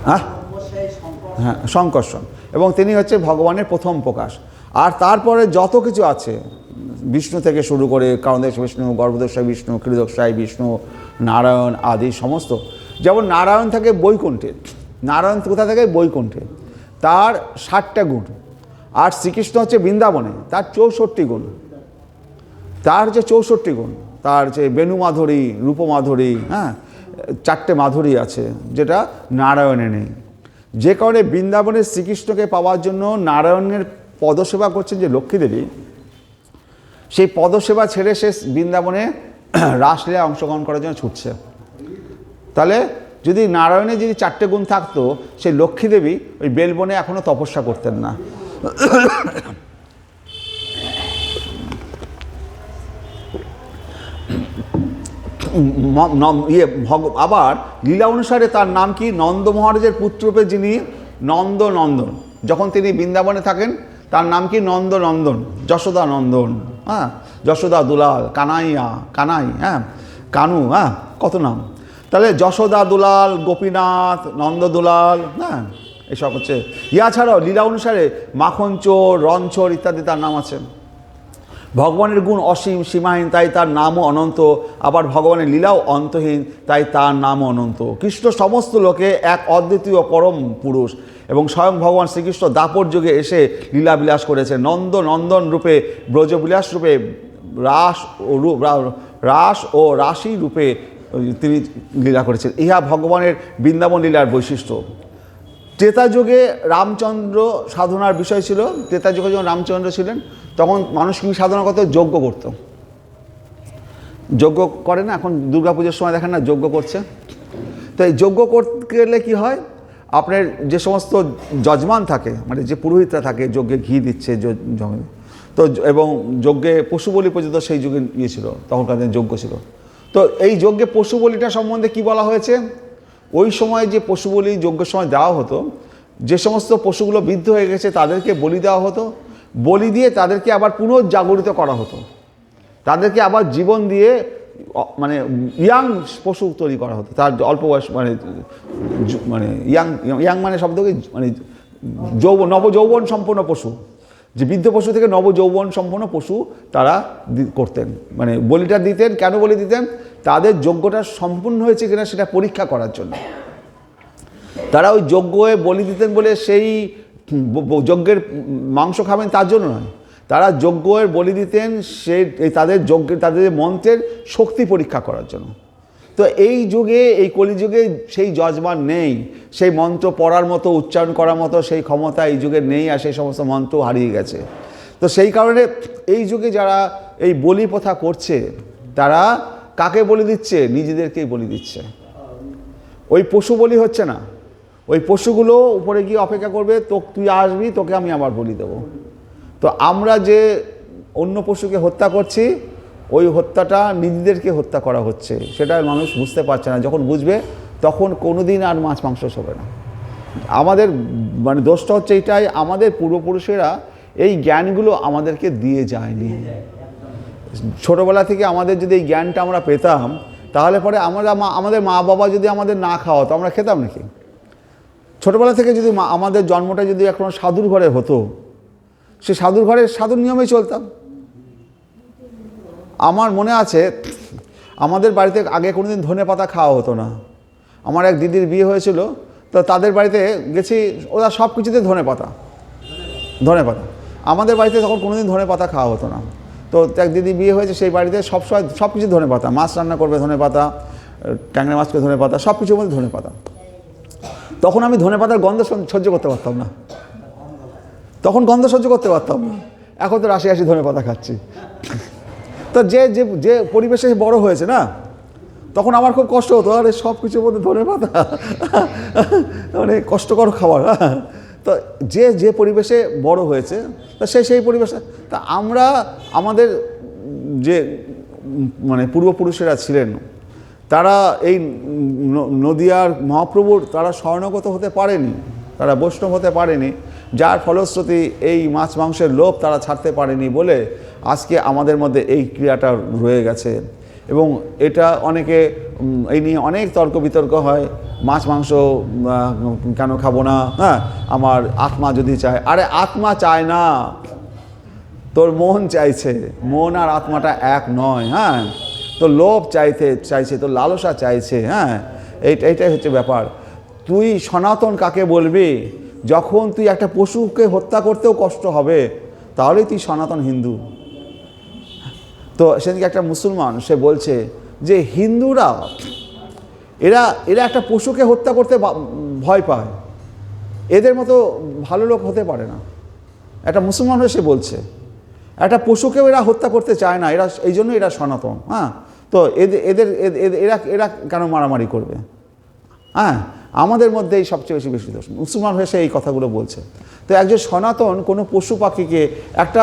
হ্যাঁ হ্যাঁ, শঙ্কর্ষণ। এবং তিনি হচ্ছে ভগবানের প্রথম প্রকাশ। আর তারপরে যত কিছু আছে বিষ্ণু থেকে শুরু করে, কারণদেশ বিষ্ণু, গর্ভদশায়ী বিষ্ণু, ক্ষীরদশায়ী বিষ্ণু, নারায়ণ আদি সমস্ত। যেমন নারায়ণ থাকে বৈকুণ্ঠে। নারায়ণ কোথা থেকে? বৈকুণ্ঠে। তার 60টা গুণ। আর শ্রীকৃষ্ণ হচ্ছে বৃন্দাবনে, তার 64 গুণ। তার হচ্ছে 64 গুণ। তার যে বেণুমাধুরী, রূপমাধুরী, হ্যাঁ, 4টে মাধুরী আছে, যেটা নারায়ণে নেই। যে কারণে বৃন্দাবনের শ্রীকৃষ্ণকে পাওয়ার জন্য নারায়ণের পদসেবা করছেন যে লক্ষ্মীদেবী, সেই পদসেবা ছেড়ে সে বৃন্দাবনে রাসলীলায় অংশগ্রহণ করার জন্য ছুটছে। তাহলে যদি নারায়ণের যদি 4টে গুণ থাকতো, সেই লক্ষ্মীদেবী ওই বেলবনে এখনও তপস্যা করতেন না। আবার লীলা অনুসারে তার নাম কি? নন্দ মহারাজের পুত্ররূপে যিনি নন্দনন্দন, যখন তিনি বৃন্দাবনে থাকেন তার নাম কি? নন্দনন্দন, যশোদা নন্দন, হ্যাঁ, যশোদা দুলাল, কানাইয়া, কানাই, হ্যাঁ, কানু, হ্যাঁ, কত নাম। তাহলে যশোদা দুলাল, গোপীনাথ, নন্দ দুলাল, হ্যাঁ, এসব হচ্ছে। ইয়া ছাড়াও লীলা অনুসারে মাখন চোর, রণচোর ইত্যাদি তার নাম আছে। ভগবানের গুণ অসীম, সীমাহীন, তাই তার নামও অনন্ত। আবার ভগবানের লীলাও অন্তহীন, তাই তার নামও অনন্ত। কৃষ্ণ সমস্ত লোকে এক অদ্বিতীয় পরম পুরুষ, এবং স্বয়ং ভগবান শ্রীকৃষ্ণ দাপর যুগে এসে লীলাবিলাস করেছে। নন্দন রূপে, ব্রজবিলাস রূপে, রাস ও রাশি রূপে তিনি লীলা করেছেন। ইহা ভগবানের বৃন্দাবন লীলার বৈশিষ্ট্য। ত্রেতা যুগে রামচন্দ্র সাধনার বিষয় ছিল। ত্রেতা যুগে যখন রামচন্দ্র ছিলেন, তখন মানুষ কি সাধনা করতো? যজ্ঞ করত। যজ্ঞ করে না, এখন দুর্গাপুজোর সময় দেখেন না যজ্ঞ করছে। তো এই যজ্ঞ করতে গেলে কী হয়, আপনার যে সমস্ত যজমান থাকে, মানে যে পুরোহিতরা থাকে, যজ্ঞে ঘি দিচ্ছে, তো এবং যজ্ঞে পশু বলি পর্যন্ত সেই যুগে ইয়ে ছিল, তখনকার দিনে যজ্ঞ ছিল। তো এই যজ্ঞে পশু বলিটা সম্বন্ধে কি বলা হয়েছে? ওই সময় যে পশু বলি যজ্ঞের সময় দেওয়া হতো, যে সমস্ত পশুগুলো বৃদ্ধ হয়ে গেছে তাদেরকে বলি দেওয়া হতো। বলি দিয়ে তাদেরকে আবার পুনর্জাগরিত করা হতো, তাদেরকে আবার জীবন দিয়ে মানে ইয়াং পশু তৈরি করা হতো। তার অল্প বয়স মানে মানে ইয়াং মানে শব্দকে মানে নবযৌবন সম্পন্ন পশু, যে বৃদ্ধ পশু থেকে নবযৌবন সম্পন্ন পশু তারা করতেন, মানে বলিটা দিতেন। কেন বলি দিতেন? তাদের যজ্ঞটা সম্পূর্ণ হয়েছে কিনা সেটা পরীক্ষা করার জন্য। তারা ওই যজ্ঞে বলি দিতেন বলে সেই যজ্ঞের মাংস খাবেন তার জন্য নয়, তারা যজ্ঞের বলি দিতেন সেই তাদের যজ্ঞের, তাদের মন্ত্রের শক্তি পরীক্ষা করার জন্য। তো এই যুগে, এই কলিযুগে সেই যজমান নেই, সেই মন্ত্র পড়ার মতো, উচ্চারণ করার মতো সেই ক্ষমতা এই যুগে নেই, আর সেই সমস্ত মন্ত্র হারিয়ে গেছে। তো সেই কারণে এই যুগে যারা এই বলি প্রথা করছে, তারা কাকে বলি দিচ্ছে? নিজেদেরকেই বলি দিচ্ছে। ওই পশু বলি হচ্ছে না, ওই পশুগুলো উপরে গিয়ে অপেক্ষা করবে, তুই আসবি, তোকে আমি আবার বলি দেবো। তো আমরা যে অন্য পশুকে হত্যা করছি, ওই হত্যাটা নিজেদেরকে হত্যা করা হচ্ছে, সেটা মানুষ বুঝতে পারছে না। যখন বুঝবে তখন কোনোদিন আর মাছ মাংস হবে না। আমাদের মানে দোষটা হচ্ছে এটাই, আমাদের পূর্বপুরুষেরা এই জ্ঞানগুলো আমাদেরকে দিয়ে যায়নি। ছোটোবেলা থেকে আমাদের যদি এই জ্ঞানটা আমরা পেতাম, তাহলে পরে আমাদের মা বাবা যদি আমাদের না খাওয়াতো, আমরা খেতাম নাকি? ছোটোবেলা থেকে যদি আমাদের জন্মটা যদি এখন সাধুর ঘরে হতো, সে সাধুর ঘরে সাধুর নিয়মে চলতাম। আমার মনে আছে আমাদের বাড়িতে আগে কোনোদিন ধনে পাতা খাওয়া হতো না। আমার এক দিদির বিয়ে হয়েছিল, তো তাদের বাড়িতে গেছি, ওরা সব কিছুতে ধনে পাতা। আমাদের বাড়িতে তখন কোনোদিন ধনে পাতা খাওয়া হতো না। তো এক দিদি বিয়ে হয়েছে, সেই বাড়িতে সবসময় সব কিছু ধনে পাতা, মাছ রান্না করবে ধনে পাতা, ট্যাংরা মাছকে ধনে পাতা, সব কিছুর মধ্যে ধনে পাতা। তখন আমি ধনে পাতার গন্ধ সহ্য করতে পারতাম না, এখন তো রাশি ধনে পাতা খাচ্ছি। তো যে পরিবেশে বড় হয়েছে না, তখন আমার খুব কষ্ট হতো, আরে সব কিছুর মধ্যে ধনে পাতা, মানে কষ্টকর খাবার। তো যে পরিবেশে বড় হয়েছে, তা সেই পরিবেশে, তা আমরা আমাদের যে মানে পূর্বপুরুষেরা ছিলেন, তারা এই নদিয়ার মহাপ্রভুর তারা শরণাগত হতে পারেনি, তারা বৈষ্ণব হতে পারেনি, যার ফলশ্রুতি এই মাছ মাংসের লোভ তারা ছাড়তে পারেনি বলে আজকে আমাদের মধ্যে এই ক্রিয়াটা রয়ে গেছে। এবং এটা অনেকে এই নিয়ে অনেক তর্ক বিতর্ক হয়, মাছ মাংস কেন খাবো না, হ্যাঁ আমার আত্মা যদি চায়। আরে আত্মা চায় না, তোর মন চাইছে, মন আর আত্মাটা এক নয়। হ্যাঁ, তোর লোভ চাইছে, তোর লালসা চাইছে। হ্যাঁ, এইটাই হচ্ছে ব্যাপার। তুই সনাতন কাকে বলবি? যখন তুই একটা পশুকে হত্যা করতেও কষ্ট হবে, তাহলেই তুই সনাতন হিন্দু। তো সেদিকে একটা মুসলমান সে বলছে যে হিন্দুরা এরা একটা পশুকে হত্যা করতে ভয় পায়, এদের মতো ভালো লোক হতে পারে না। একটা মুসলমান হয়ে সে বলছে একটা পশুকেও এরা হত্যা করতে চায় না, এরা এই জন্য এরা সনাতন। হ্যাঁ, তো এরা কেন মারামারি করবে? হ্যাঁ, আমাদের মধ্যেই সবচেয়ে বেশি দোষ। মুসলমান হয়ে সে এই কথাগুলো বলছে। তো একজন সনাতন কোনো পশু পাখিকে একটা,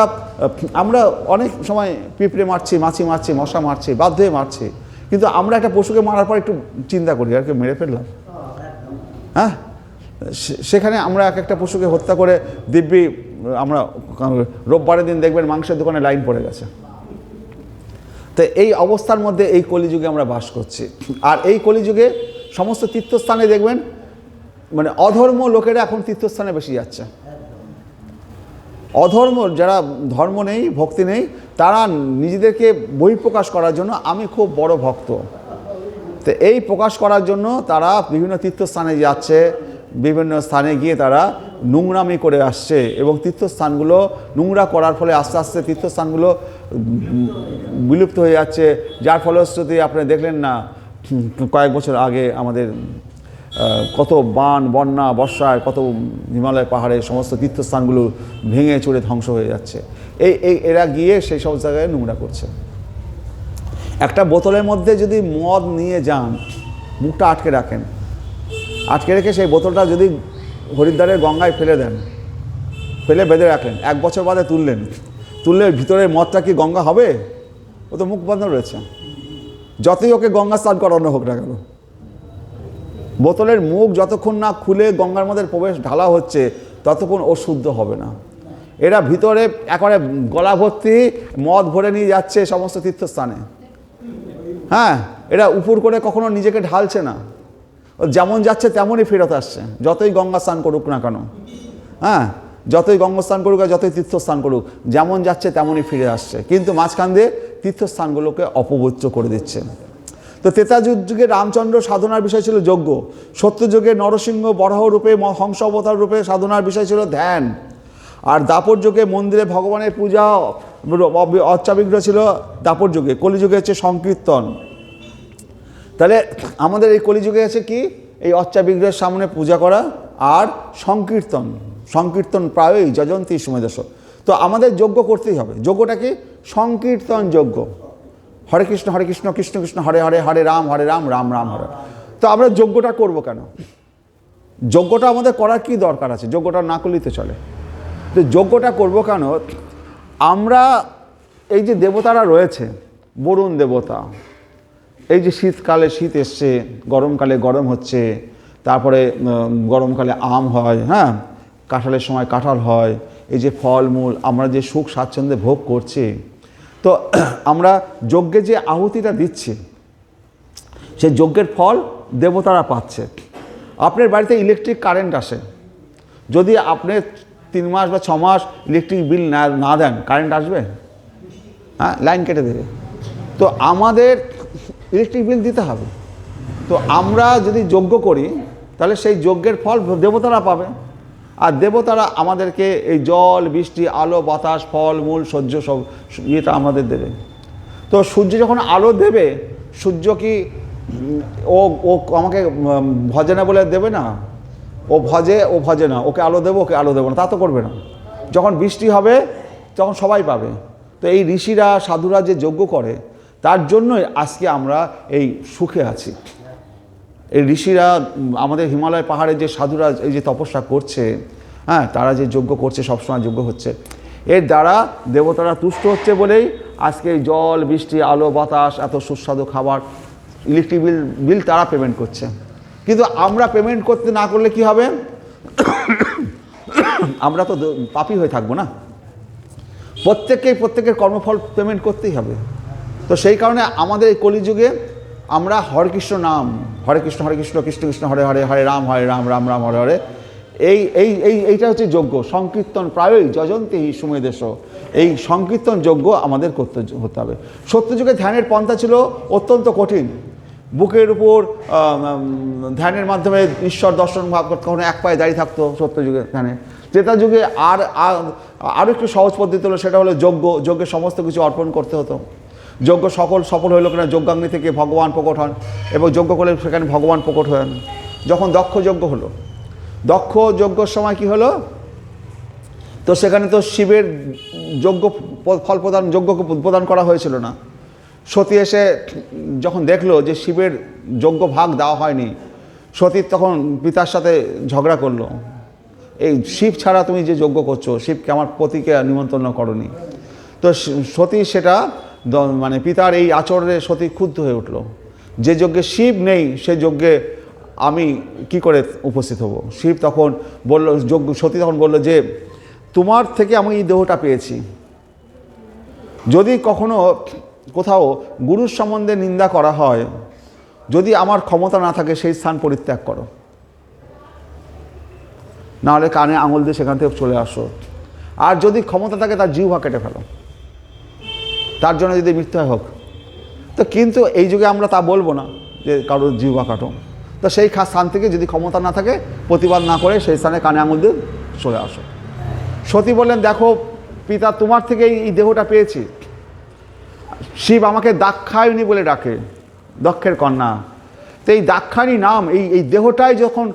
আমরা অনেক সময় পিঁপড়ে মারছি, মাছি মারছি, মশা মারছি, বাধ্য হয়ে মারছি, কিন্তু আমরা একটা পশুকে মারার পর একটু চিন্তা করি আর কি মেরে ফেললাম। হ্যাঁ, সেখানে আমরা একটা পশুকে হত্যা করে দিব্যি আমরা রোববারের দিন দেখবেন মাংসের দোকানে লাইন পড়ে গেছে। তো এই অবস্থার মধ্যে এই কলিযুগে আমরা বাস করছি। আর এই কলিযুগে সমস্ত তীর্থস্থানে দেখবেন মানে অধর্ম লোকেরা এখন তীর্থস্থানে বেশি যাচ্ছে। অধর্ম যারা ধর্ম নেই, ভক্তি নেই, তারা নিজেদেরকে বহিঃপ্রকাশ করার জন্য আমি খুব বড় ভক্ত, তো এই প্রকাশ করার জন্য তারা বিভিন্ন তীর্থস্থানে যাচ্ছে, বিভিন্ন স্থানে গিয়ে তারা নোংরামি করে আসছে, এবং তীর্থস্থানগুলো নোংরা করার ফলে আস্তে আস্তে তীর্থস্থানগুলো বিলুপ্ত হয়ে যাচ্ছে। যার ফলশ্রুতি আপনি দেখলেন না কয়েক বছর আগে আমাদের কত বন্যা বর্ষায় কত হিমালয় পাহাড়ে সমস্ত তীর্থস্থানগুলো ভেঙে চুরে ধ্বংস হয়ে যাচ্ছে। এরা গিয়ে সেই সব জায়গায় নোংরা করছে। একটা বোতলের মধ্যে যদি মদ নিয়ে যান, মুখটা আটকে রাখেন, আটকে রেখে সেই বোতলটা যদি হরিদ্বারের গঙ্গায় ফেলে দেন, ফেলে বেঁধে রাখলেন, 1 বছর বাদে তুললে ভিতরের মদটা কি গঙ্গা হবে? ও তো মুখ বন্ধ রয়েছে। যতই ওকে গঙ্গা স্নান করানো হোক না কেন, বোতলের মুখ যতক্ষণ না খুলে গঙ্গার মধ্যে প্রবেশ ঢালা হচ্ছে ততক্ষণ ও শুদ্ধ হবে না। এরা ভিতরে একেবারে গলা ভর্তি মদ ভরে নিয়ে যাচ্ছে সমস্ত তীর্থস্থানে। হ্যাঁ, এরা উপর করে কখনো নিজেকে ঢালছে না, ও যেমন যাচ্ছে তেমনই ফেরত আসছে, যতই গঙ্গা স্নান করুক না কেন। হ্যাঁ, যতই গঙ্গা স্নান করুক আর যতই তীর্থস্থান করুক, যেমন যাচ্ছে তেমনই ফিরে আসছে, কিন্তু মাঝখান দিয়ে তীর্থস্থানগুলোকে অপবিত্র করে দিচ্ছে। তো ত্রেতাযুগে রামচন্দ্র সাধনার বিষয় ছিল যজ্ঞ, সত্যযুগে নরসিংহ বরাহ রূপে হংস অবতার রূপে সাধনার বিষয় ছিল ধ্যান, আর দাপর যুগে মন্দিরে ভগবানের পূজা অর্চাবিগ্রহ ছিল দাপর যুগে। কলিযুগে হচ্ছে সংকীর্তন। তা তাহলে আমাদের এই কলিযুগে আছে কি, এই অর্চা বিগ্রহের সামনে পূজা করা আর সংকীর্তন, সংকীর্তন প্রায়ই যজন্তি সুমেধস। তো আমাদের যজ্ঞ করতেই হবে। যজ্ঞটা কি? সংকীর্তন যজ্ঞ। হরে কৃষ্ণ কৃষ্ণ কৃষ্ণ হরে হরে, হরে রাম রাম রাম হরে। তো আমরা যজ্ঞটা করব কেন? যজ্ঞটা আমাদের করার কি দরকার আছে? যজ্ঞটা না করলেই তো চলে। তো যজ্ঞটা করব কেন? আমরা এই যে দেবতারা রয়েছে, বরুণ দেবতা, এই যে শীতকালে শীত এসছে, গরমকালে গরম হচ্ছে, তারপরে গরমকালে আম হয়, হ্যাঁ, কাঁঠালের সময় কাঁঠাল হয়, এই যে ফলমূল আমরা যে সুখ স্বাচ্ছন্দ্যে ভোগ করছি, তো আমরা যজ্ঞে যে আহুতিটা দিচ্ছি সেই যজ্ঞের ফল দেবতারা পাচ্ছে। আপনার বাড়িতে ইলেকট্রিক কারেন্ট আসে, যদি আপনি 3 মাস বা 6 মাস ইলেকট্রিক বিল না দেন, কারেন্ট আসবে? হ্যাঁ, লাইন কেটে দেবে। তো আমাদের ইলেকট্রিক বিল দিতে হবে। তো আমরা যদি যজ্ঞ করি তাহলে সেই যজ্ঞের ফল দেবতারা পাবে, আর দেবতারা আমাদেরকে এই জল বৃষ্টি আলো বাতাস ফল মূল সহ্য সব ইয়েটা আমাদের দেবে। তো সূর্য যখন আলো দেবে, সূর্য কি ও ও আমাকে ভজে না বলে দেবে না? ও ভজে না, ওকে আলো দেবো ওকে আলো দেবো না, তা তো করবে না। যখন বৃষ্টি হবে তখন সবাই পাবে। তো এই ঋষিরা সাধুরা যে যজ্ঞ করে, তার জন্যই আজকে আমরা এই সুখে আছি। এই ঋষিরা আমাদের হিমালয় পাহাড়ে যে সাধুরা এই যে তপস্যা করছে, হ্যাঁ, তারা যে যজ্ঞ করছে, সবসময় যজ্ঞ হচ্ছে, এর দ্বারা দেবতারা তুষ্ট হচ্ছে বলেই আজকে এই জল বৃষ্টি আলো বাতাস এত সুস্বাদু খাবার ইলেকট্রিক বিল তারা পেমেন্ট করছে। কিন্তু আমরা পেমেন্ট করতে না করলে কি হবে? আমরা তো পাপী হয়ে থাকবো না। প্রত্যেকের কর্মফল পেমেন্ট করতেই হবে। তো সেই কারণে আমাদের এই কলিযুগে আমরা হরে কৃষ্ণ নাম, হরে কৃষ্ণ কৃষ্ণ কৃষ্ণ হরে হরে, হরে রাম রাম রাম হরে হরে, এইটা হচ্ছে যজ্ঞ। সংকীর্তন প্রায়ই যজন্তি সুমেধস, এই সংকীর্তন যজ্ঞ আমাদের করতে হতে হবে। সত্যযুগে ধ্যানের পন্থা ছিল অত্যন্ত কঠিন। বুকের উপর ধ্যানের মাধ্যমে ঈশ্বর দর্শন ভাব করতে, কখনো এক পায়ে দাঁড়িয়ে থাকতো সত্যযুগে ধ্যানে। ত্রেতা যুগে আরও একটু সহজ পদ্ধতি হলো, সেটা হলো যজ্ঞ। যজ্ঞে সমস্ত কিছু অর্পণ করতে হতো। যজ্ঞ সফল হইল কিনা, যজ্ঞাগ্নি থেকে ভগবান প্রকট হন, এবং যজ্ঞ করলে সেখানে ভগবান প্রকট হন। যখন দক্ষ যজ্ঞ হলো, দক্ষ যজ্ঞর সময় কি হলো? তো সেখানে তো শিবের যজ্ঞ ফল প্রদান, যজ্ঞকে প্রদান করা হয়েছিল না। সতী এসে যখন দেখলো যে শিবের যজ্ঞ ভাগ দেওয়া হয়নি, সতী তখন পিতার সাথে ঝগড়া করলো, এই শিব ছাড়া তুমি যে যজ্ঞ করছো, শিবকে আমার পতিকে নিমন্ত্রণ করনি। তো সতী সেটা মানে পিতার এই আচরণে সতী ক্ষুব্ধ হয়ে উঠল, যে যজ্ঞে শিব নেই সে যজ্ঞে আমি কি করে উপস্থিত হব? শিব তখন বলল, সতী তখন বলল যে তোমার থেকে আমি এই দেহটা পেয়েছি, যদি কখনো কোথাও গুরুর সম্বন্ধে নিন্দা করা হয়, যদি আমার ক্ষমতা না থাকে সেই স্থান পরিত্যাগ করো, নাহলে কানে আঙুল দিয়ে সেখান থেকে চলে আসো, আর যদি ক্ষমতা থাকে তার জিহ্বা কেটে ফেলো, তার জন্য যদি মৃত্যু হয় হোক। তো কিন্তু এই যুগে আমরা তা বলবো না যে কারোর জিহ্বা কাটো। তো সেই স্থান থেকে যদি ক্ষমতা না থাকে, প্রতিবাদ না করে সেই স্থানে কানে আঙুল দিয়ে চলে আসো। সতী বললেন, দেখো পিতা, তোমার থেকে এই দেহটা পেয়েছি। শিব আমাকে দাক্ষায়ণী বলে ডাকে, দক্ষের কন্যা। তো এই দাক্ষায়ণী নাম, এই দেহটাই যখন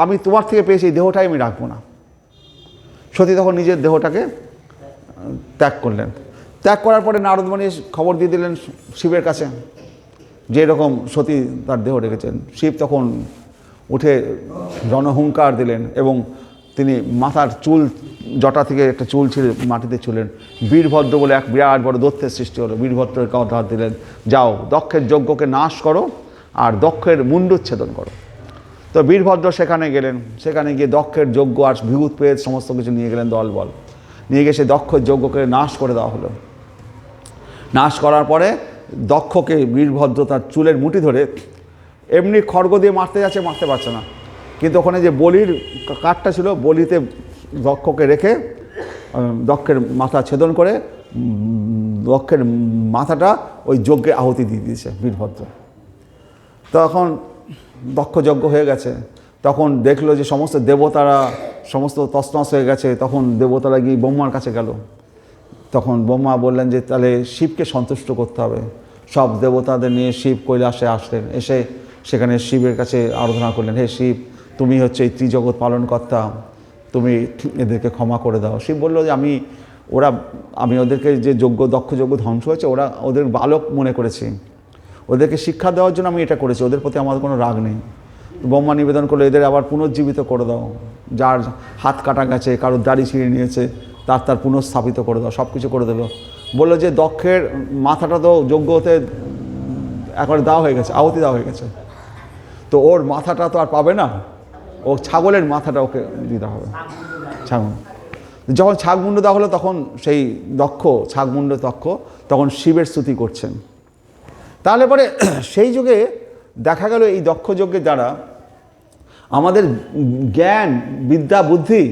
আমি তোমার থেকে পেয়েছি, এই দেহটাই আমি রাখবো না। সতী তখন নিজের দেহটাকে ত্যাগ করলেন। ত্যাগ করার পরে নারদমণি খবর দিয়ে দিলেন শিবের কাছে যে এরকম সতী তার দেহ রেখেছেন। শিব তখন উঠে রণহুঙ্কার দিলেন এবং তিনি মাথার চুল, জটা থেকে একটা চুল ছিঁড়ে মাটিতে ছুলেন। বীরভদ্র বলে এক বিরাট বড় দৈত্যের সৃষ্টি হলো। বীরভদ্রের কথা দিলেন, যাও দক্ষের যজ্ঞকে নাশ করো আর দক্ষের মুণ্ডুচ্ছেদন করো। তো বীরভদ্র সেখানে গেলেন, সেখানে গিয়ে দক্ষের যজ্ঞ আর বিভূত পেয়ে সমস্ত কিছু নিয়ে গেলেন দলবল, নিয়ে গিয়ে সে দক্ষের যজ্ঞকে নাশ করে দেওয়া হলো। নাশ করার পরে দক্ষকে বীরভদ্র তার চুলের মুঠি ধরে এমনি খড়গ দিয়ে মারতে যাচ্ছে, মারতে পারছে না, কিন্তু ওখানে যে বলির কাঠটা ছিল, বলিতে দক্ষকে রেখে দক্ষের মাথা ছেদন করে দক্ষের মাথাটা ওই যজ্ঞে আহুতি দিয়ে দিয়েছে বীরভদ্র। তখন দক্ষ যজ্ঞ হয়ে গেছে। তখন দেখলো যে সমস্ত দেবতারা সমস্ত তছনছ হয়ে গেছে। তখন দেবতারা গিয়ে ব্রহ্মার কাছে গেল। তখন ব্রহ্মা বললেন যে তাহলে শিবকে সন্তুষ্ট করতে হবে, সব দেবতাদের নিয়ে শিব কৈলাসে আসলেন, এসে সেখানে শিবের কাছে আরাধনা করলেন, হে শিব তুমি হচ্ছে এই ত্রিজগৎ পালনকর্তা, তুমি এদেরকে ক্ষমা করে দাও। শিব বলল যে আমি ওদেরকে যে দক্ষ যজ্ঞ ধ্বংস হয়েছে ওদের বালক মনে করেছি, ওদেরকে শিক্ষা দেওয়ার জন্য আমি এটা করেছি, ওদের প্রতি আমার কোনো রাগ নেই। ব্রহ্মা নিবেদন করলে এদের আবার পুনর্জীবিত করে দাও, যার হাত কাটা গেছে, কারোর দাড়ি ছিঁড়ে নিয়েছে তার পুনঃস্থাপিত করে দাও, সব কিছু করে দেবো। বললো যে দক্ষের মাথাটা তো যজ্ঞতে একবার দেওয়া হয়ে গেছে, আহুতি দেওয়া হয়ে গেছে, তো ওর মাথাটা তো আর পাবে না, ও ছাগলের মাথাটা ওকে দিতে হবে। ছাগল যখন ছাগমুণ্ড দেওয়া হলো তখন সেই ছাগমুণ্ড দক্ষ তখন শিবের স্তুতি করছেন। তাহলে পরে সেই যুগে দেখা গেল এই দক্ষ যজ্ঞের দ্বারা আমাদের জ্ঞান বিদ্যা বুদ্ধি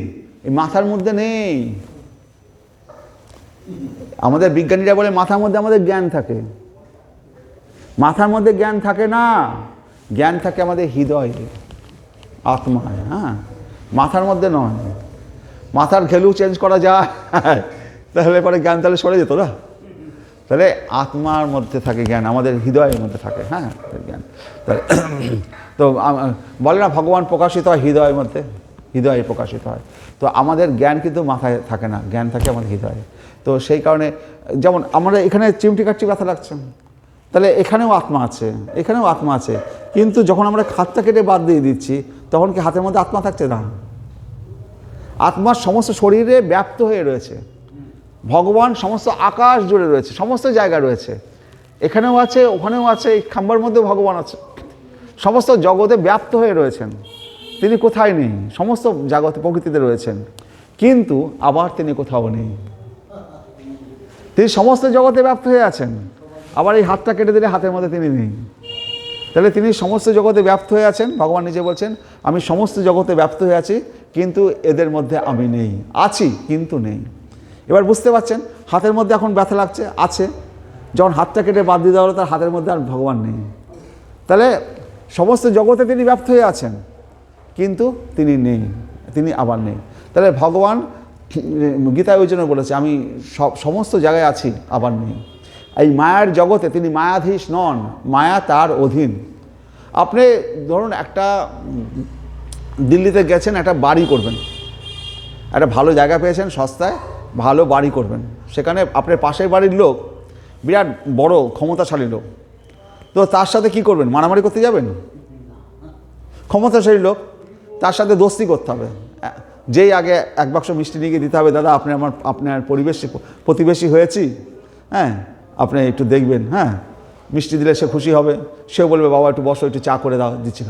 এই মাথার মধ্যে নেই। আমাদের বিজ্ঞানীরা বলে মাথার মধ্যে আমাদের জ্ঞান থাকে, মাথার মধ্যে জ্ঞান থাকে না, জ্ঞান থাকে আমাদের হৃদয়ে, আত্মায়। হ্যাঁ, মাথার মধ্যে নয়। মাথার ঘেলু চেঞ্জ করা যায় তাহলে পরে জ্ঞান তাহলে সরে যেত না। তাহলে আত্মার মধ্যে থাকে জ্ঞান, আমাদের হৃদয়ের মধ্যে থাকে। হ্যাঁ, জ্ঞান তো বলে না ভগবান প্রকাশিত হয় হৃদয়ের মধ্যে, হৃদয়ে প্রকাশিত হয়। তো আমাদের জ্ঞান কিন্তু মাথায় থাকে না, জ্ঞান থাকে আমাদের হৃদয়ে। তো সেই কারণে যেমন আমরা এখানে চিমটি কাটছি ব্যথা লাগছে, তাহলে এখানেও আত্মা আছে, এখানেও আত্মা আছে, কিন্তু যখন আমরা হাতটা কেটে বাদ দিয়ে দিচ্ছি তখন কি হাতের মধ্যে আত্মা থাকছে না? আত্মার সমস্ত শরীরে ব্যাপ্ত হয়ে রয়েছে, ভগবান সমস্ত আকাশ জুড়ে রয়েছে, সমস্ত জায়গায় রয়েছে, এখানেও আছে ওখানেও আছে, এই খাম্বার মধ্যে ভগবান আছে, সমস্ত জগতে ব্যাপ্ত হয়ে রয়েছেন। তিনি কোথায় নেই? সমস্ত জগতে প্রকৃতিতে রয়েছেন, কিন্তু আবার তিনি কোথাও নেই। তিনি সমস্ত জগতে ব্যাপ্ত হয়ে আছেন, আবার এই হাতটা কেটে দিলে হাতের মধ্যে তিনি নেই। তাহলে তিনি সমস্ত জগতে ব্যপ্ত হয়ে আছেন। ভগবান নিজে বলছেন আমি সমস্ত জগতে ব্যপ্ত হয়ে আছি, কিন্তু এদের মধ্যে আমি নেই, আছি কিন্তু নেই। এবার বুঝতে পারছেন হাতের মধ্যে এখন ব্যথা লাগছে, আছে, যখন হাতটা কেটে বাদ দিয়ে দেওয়া হলো তার হাতের মধ্যে আর ভগবান নেই। তাহলে সমস্ত জগতে তিনি ব্যপ্ত হয়ে আছেন, কিন্তু তিনি নেই, তিনি আবার নেই। তাহলে ভগবান গীতায় ওই জন্য বলেছে আমি সমস্ত জায়গায় আছি আবার নেই। এই মায়ার জগতে তিনি মায়াধীশ নন, মায়া তার অধীন। আপনি ধরুন একটা দিল্লিতে গেছেন, একটা বাড়ি করবেন, একটা ভালো জায়গা পেয়েছেন সস্তায়, ভালো বাড়ি করবেন, সেখানে আপনার পাশের বাড়ির লোক বিরাট বড় ক্ষমতাশালী লোক, তো তার সাথে কি করবেন? মারামারি করতে যাবেন? ক্ষমতাশালী লোক, তার সাথে দোস্তি করতে হবে। যেই আগে এক বাক্স মিষ্টি নিয়ে গিয়ে দিতে হবে, দাদা আপনার প্রতিবেশী হয়েছি, হ্যাঁ আপনি একটু দেখবেন, হ্যাঁ মিষ্টি দিলে সে খুশি হবে, সেও বলবে বাবা একটু বসো, একটু চা করে দাও, দিচ্ছি।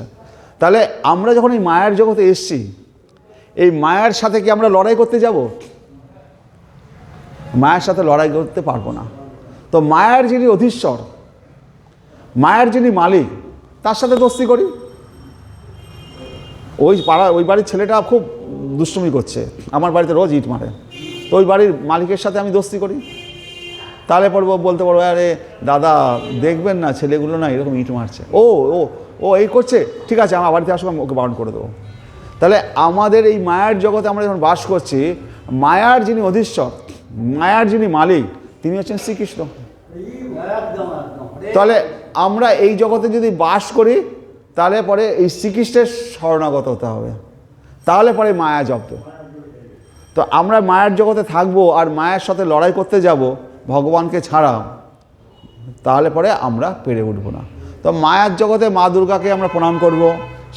তাহলে আমরা যখন এই মায়ার জগতে এসছি, এই মায়ার সাথে কি আমরা লড়াই করতে যাব? মায়ের সাথে লড়াই করতে পারবো না। তো মায়ের যিনি অধীশ্বর, মায়ের যিনি মালিক, তার সাথে দোস্তি করি। ওই বাড়ির ছেলেটা খুব দুষ্টুমি করছে, আমার বাড়িতে রোজ ইট মারে, তো ওই বাড়ির মালিকের সাথে আমি দোস্তি করি। তাহলে বলতে পারবো আরে দাদা দেখবেন না ছেলেগুলো না এরকম ইট মারছে, ও ও ও এই করছে, ঠিক আছে আমার বাড়িতে আসবো, আমি ওকে বারণ করে দেবো। তাহলে আমাদের এই মায়ার জগতে আমরা যখন বাস করছি, মায়ার যিনি অধীশ্বর, মায়ার যিনি মালিক, তিনি হচ্ছেন শ্রীকৃষ্ণ। তাহলে আমরা এই জগতে যদি বাস করি, তাহলে পরে এই শ্রীকৃষ্ণের শরণাগত হতে হবে, তাহলে পরে মায়া জব্দ। তো আমরা মায়ের জগতে থাকবো আর মায়ের সাথে লড়াই করতে যাব ভগবানকে ছাড়া, তাহলে পরে আমরা পেরে উঠবো না। তো মায়ার জগতে মা দুর্গাকে আমরা প্রণাম করব,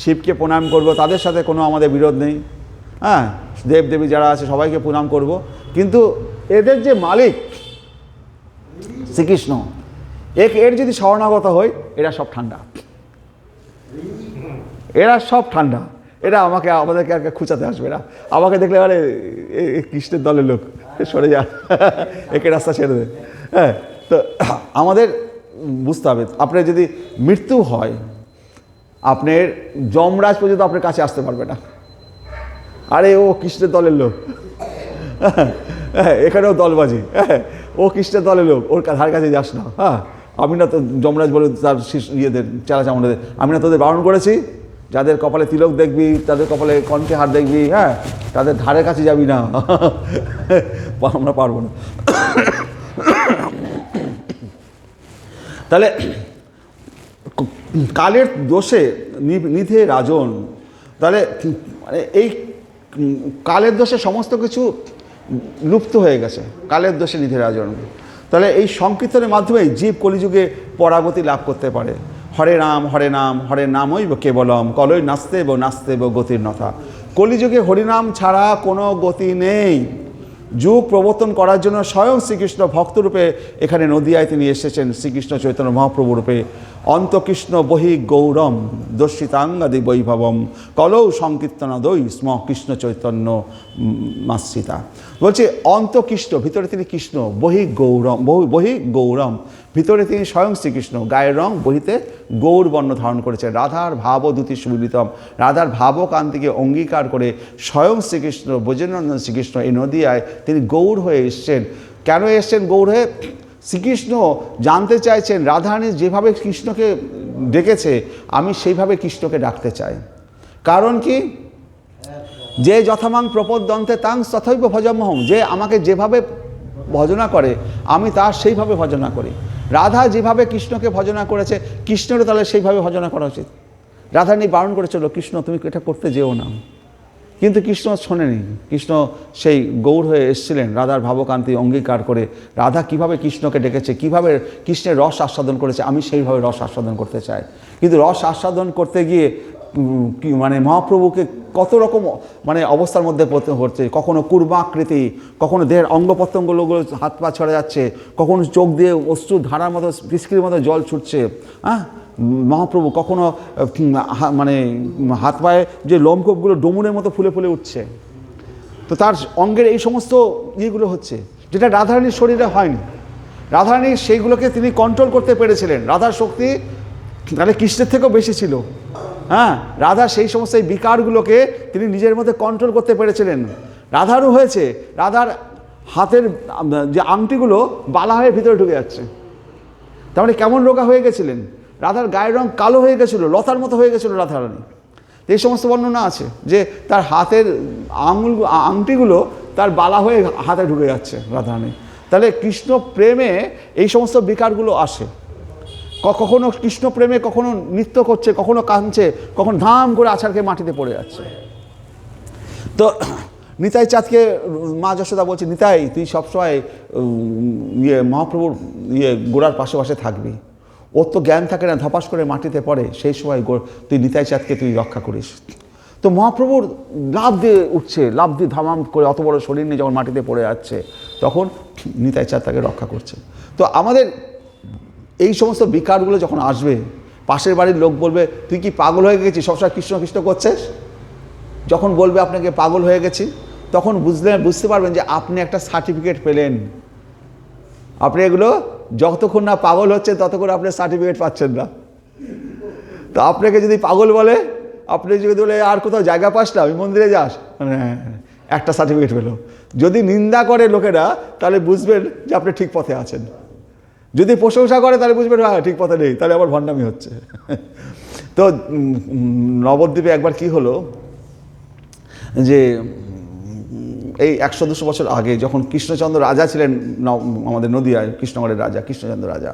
শিবকে প্রণাম করব, তাদের সাথে কোনো আমাদের বিরোধ নেই। হ্যাঁ, দেবদেবী যারা আছে সবাইকে প্রণাম করব, কিন্তু এদের যে মালিক শ্রীকৃষ্ণ, এর যদি শরণাগত হই, এরা সব ঠান্ডা, এরা সব ঠান্ডা, এরা আমাদেরকে আর খুঁচাতে আসবে না। আমাকে দেখলে আরে কৃষ্ণের দলের লোক, সরে যা, একে রাস্তা ছেড়ে দে। হ্যাঁ, তো আমাদের বুঝতে হবে, আপনার যদি মৃত্যু হয়, আপনার যমরাজ পর্যন্ত আপনার কাছে আসতে পারবে না। আরে ও কৃষ্ণের দলের লোক, এখানেও দলবাজি, ও কৃষ্ণের দলের লোক, ওর ধার কাছে যাস না। হ্যাঁ, আমি না তো যমরাজ বলে তার ইয়েদের চালা চামড়াদের, আমি না তোদের বারণ করেছি, যাদের কপালে তিলক দেখবি, তাদের কপালে কণ্ঠে হার দেখবি, হ্যাঁ তাদের ধারের কাছে যাবি না, আমরা পারবো না। তাহলে কালের দোষে নিধে রাজন, তাহলে মানে এই কালের দোষে সমস্ত কিছু লুপ্ত হয়ে গেছে, কালের দোষে নিধে রাজন। তাহলে এই সংকীর্তনের মাধ্যমেই জীব কলিযুগে পরাগতি লাভ করতে পারে। হরে নাম হরে নাম হরে নামই কেবলম কলই নাস্তেব নাস্তেব গতির নথা। কলিযুগে হরিনাম ছাড়া কোনো গতি নেই। যুগ প্রবর্তন করার জন্য স্বয়ং শ্রীকৃষ্ণ ভক্তরূপে এখানে নদিয়ায় তিনি এসেছেন, শ্রীকৃষ্ণ চৈতন্য মহাপ্রভু রূপে। অন্তকৃষ্ণ বহি গৌরম দর্শিতাঙ্গাদি বৈভবম কলৌ সংকীর্তনাদৈ স্ম কৃষ্ণ চৈতন্য মাশ্রিতা। বলছে অন্তকৃষ্ণ, ভিতরে তিনি কৃষ্ণ, বহি গৌরম, বহি গৌরম, ভিতরে তিনি স্বয়ং শ্রীকৃষ্ণ, গায়ের রং বহিতে গৌর বর্ণ ধারণ করেছেন। রাধার ভাবদ্যুতি সুমিলিতম, রাধার ভাবকান্তিকে অঙ্গীকার করে স্বয়ং শ্রীকৃষ্ণ ব্রজেন্দ্রনন্দন শ্রীকৃষ্ণ এই নদিয়ায় তিনি গৌর হয়ে এসছেন। কেন এসছেন গৌর হয়ে? শ্রীকৃষ্ণ জানতে চাইছেন রাধারানী যেভাবে কৃষ্ণকে ডেকেছে আমি সেইভাবে কৃষ্ণকে ডাকতে চাই। কারণ কি? যে যথামাং প্রপদ্যন্তে তাং তথৈব ভজমহং, যে আমাকে যেভাবে ভজনা করে আমি তার সেইভাবে ভজনা করি। রাধা যেভাবে কৃষ্ণকে ভজনা করেছে কৃষ্ণেরও তাহলে সেইভাবে ভজনা করা উচিত। রাধারানী বারণ করেছিল কৃষ্ণ তুমি এটা করতে যেও না, কিন্তু কৃষ্ণ শোনেনি। কৃষ্ণ সেই গৌর হয়ে এসেছিলেন রাধার ভাবকান্তি অঙ্গীকার করে। রাধা কিভাবে কৃষ্ণকে ডেকেছে, কিভাবে কৃষ্ণের রস আস্বাদন করেছে আমি সেইভাবে রস আস্বাদন করতে চাই। কিন্তু রস আস্বাদন করতে গিয়ে মানে মহাপ্রভুকে কত রকম মানে অবস্থার মধ্যে পড়তে হচ্ছে। কখনো কুর্মাকৃতি, কখনো দেহের অঙ্গ প্রত্যঙ্গগুলো হাত পা ছড়ে যাচ্ছে, কখনো চোখ দিয়ে অশ্রু ধারার মতো বৃষ্টির মতো জল ছুটছে। মহাপ্রভু কখনো মানে হাত পায়ে যে লোমকূপগুলো ডমুরের মতো ফুলে ফুলে উঠছে। তো তার অঙ্গের এই সমস্ত ইয়েগুলো হচ্ছে, যেটা রাধারানীর শরীরে হয়নি। রাধারানী সেইগুলোকে তিনি কন্ট্রোল করতে পেরেছিলেন। রাধার শক্তি তাহলে কৃষ্ণের থেকেও বেশি ছিল। রাধা সেই সমস্ত এই বিকারগুলোকে তিনি নিজের মধ্যে কন্ট্রোল করতে পেরেছিলেন। রাধারও হয়েছে, রাধার হাতের যে আংটিগুলো বালা হয়ে ভিতরে ঢুকে যাচ্ছে। তার মানে কেমন রোগা হয়ে গেছিলেন? রাধার গায়ের রং কালো হয়ে গেছিলো, লতার মতো হয়ে গেছিলো রাধারানী। এই সমস্ত বর্ণনা আছে যে তার হাতের আংটিগুলো তার বালা হয়ে হাতে ঢুকে যাচ্ছে রাধারানী। তাহলে কৃষ্ণ প্রেমে এই সমস্ত বিকারগুলো আসে। কখনো কৃষ্ণ প্রেমে কখনো নৃত্য করছে, কখনো কাঁদছে, কখনো ধাম করে আছাড়কে মাটিতে পড়ে যাচ্ছে। তো নিতাই চাঁদকে মা যশোদা বলছে নিতাই তুই সবসময় মহাপ্রভুর গোড়ার পাশে পাশে থাকবি। ওর তো জ্ঞান থাকে না, ধপাস করে মাটিতে পড়ে, সেই সময় তুই নিতাই চাঁদকে তুই রক্ষা করিস। তো মহাপ্রভুর লাভ দিয়ে উঠছে, লাভ দিয়ে ধামাম করে অত বড় শরীর নিয়ে যখন মাটিতে পড়ে যাচ্ছে তখন নিতাই চাঁদ তাকে রক্ষা করছে। তো আমাদের এই সমস্ত বিকারগুলো যখন আসবে, পাশের বাড়ির লোক বলবে তুই কি পাগল হয়ে গেছিস, সবসময় কৃষ্ণ কৃষ্ণ করছিস। যখন বলবে আপনাকে পাগল হয়ে গেছি তখন বুঝতে পারবেন যে আপনি একটা সার্টিফিকেট পেলেন। আপনি এগুলো যতক্ষণ না পাগল হচ্ছেন ততক্ষণ আপনি সার্টিফিকেট পাচ্ছেন না। তো আপনাকে যদি পাগল বলে, আপনি যদি বলে আর কোথাও জায়গা পাস না ওই মন্দিরে যাস, মানে একটা সার্টিফিকেট পেল। যদি নিন্দা করে লোকেরা তাহলে বুঝবেন যে আপনি ঠিক পথে আছেন। যদি প্রশংসা করে তাহলে বুঝবেন হ্যাঁ ঠিক পথে নেই, তাহলে আবার ভণ্ডামি হচ্ছে। তো নবদ্বীপে একবার কি হলো যে এই 100-200 বছর আগে যখন কৃষ্ণচন্দ্র রাজা ছিলেন আমাদের নদিয়ায়, কৃষ্ণগড়ের রাজা কৃষ্ণচন্দ্র রাজা,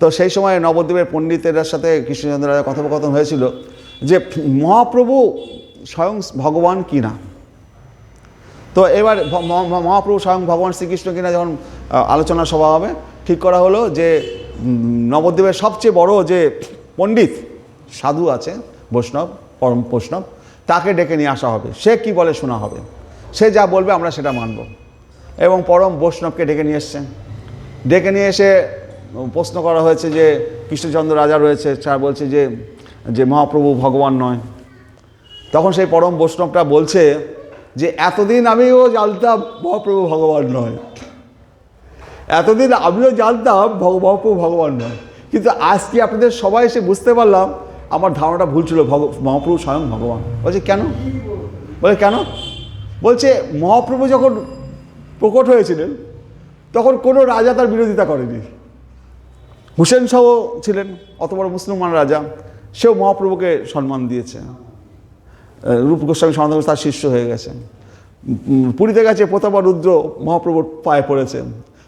তো সেই সময় নবদ্বীপের পণ্ডিতের সাথে কৃষ্ণচন্দ্র রাজা কথোপকথন হয়েছিল যে মহাপ্রভু স্বয়ং ভগবান কিনা। তো এবার মহাপ্রভু স্বয়ং ভগবান শ্রীকৃষ্ণ কিনা যখন আলোচনা সভা হবে, ঠিক করা হলো যে নবদ্বীপের সবচেয়ে বড় যে পণ্ডিত সাধু আছে, বৈষ্ণব, পরম বৈষ্ণব, তাকে ডেকে নিয়ে আসা হবে। সে কি বলে শোনা হবে, সে যা বলবে আমরা সেটা মানব। এবং পরম বৈষ্ণবকে ডেকে নিয়ে এসছেন। ডেকে নিয়ে এসে প্রশ্ন করা হয়েছে যে কৃষ্ণচন্দ্র রাজা রয়েছে, স্যার বলছে যে মহাপ্রভু ভগবান নয়। তখন সেই পরম বৈষ্ণবটা বলছে যে এতদিন আমিও জানতাম মহাপ্রভু ভগবান নয়, এতদিন আমিও জানতাম মহাপ্রভু ভগবান নয়, কিন্তু আজকে আপনাদের সবাই এসে বুঝতে পারলাম আমার ধারণাটা ভুল ছিল, মহাপ্রভু স্বয়ং ভগবান। বলছে কেন? বলে কেন? বলছে মহাপ্রভু যখন প্রকট হয়েছিলেন তখন কোনো রাজা তার বিরোধিতা করেনি। হুসেন শাহ ছিলেন অত বড় মুসলমান রাজা, সেও মহাপ্রভুকে সম্মান দিয়েছে। রূপ গোস্বামী সনাতন গোস্বামী তার শিষ্য হয়ে গেছে। পুরীতে গেছে প্রতাপা রুদ্র মহাপ্রভুর পায়ে পড়েছেন।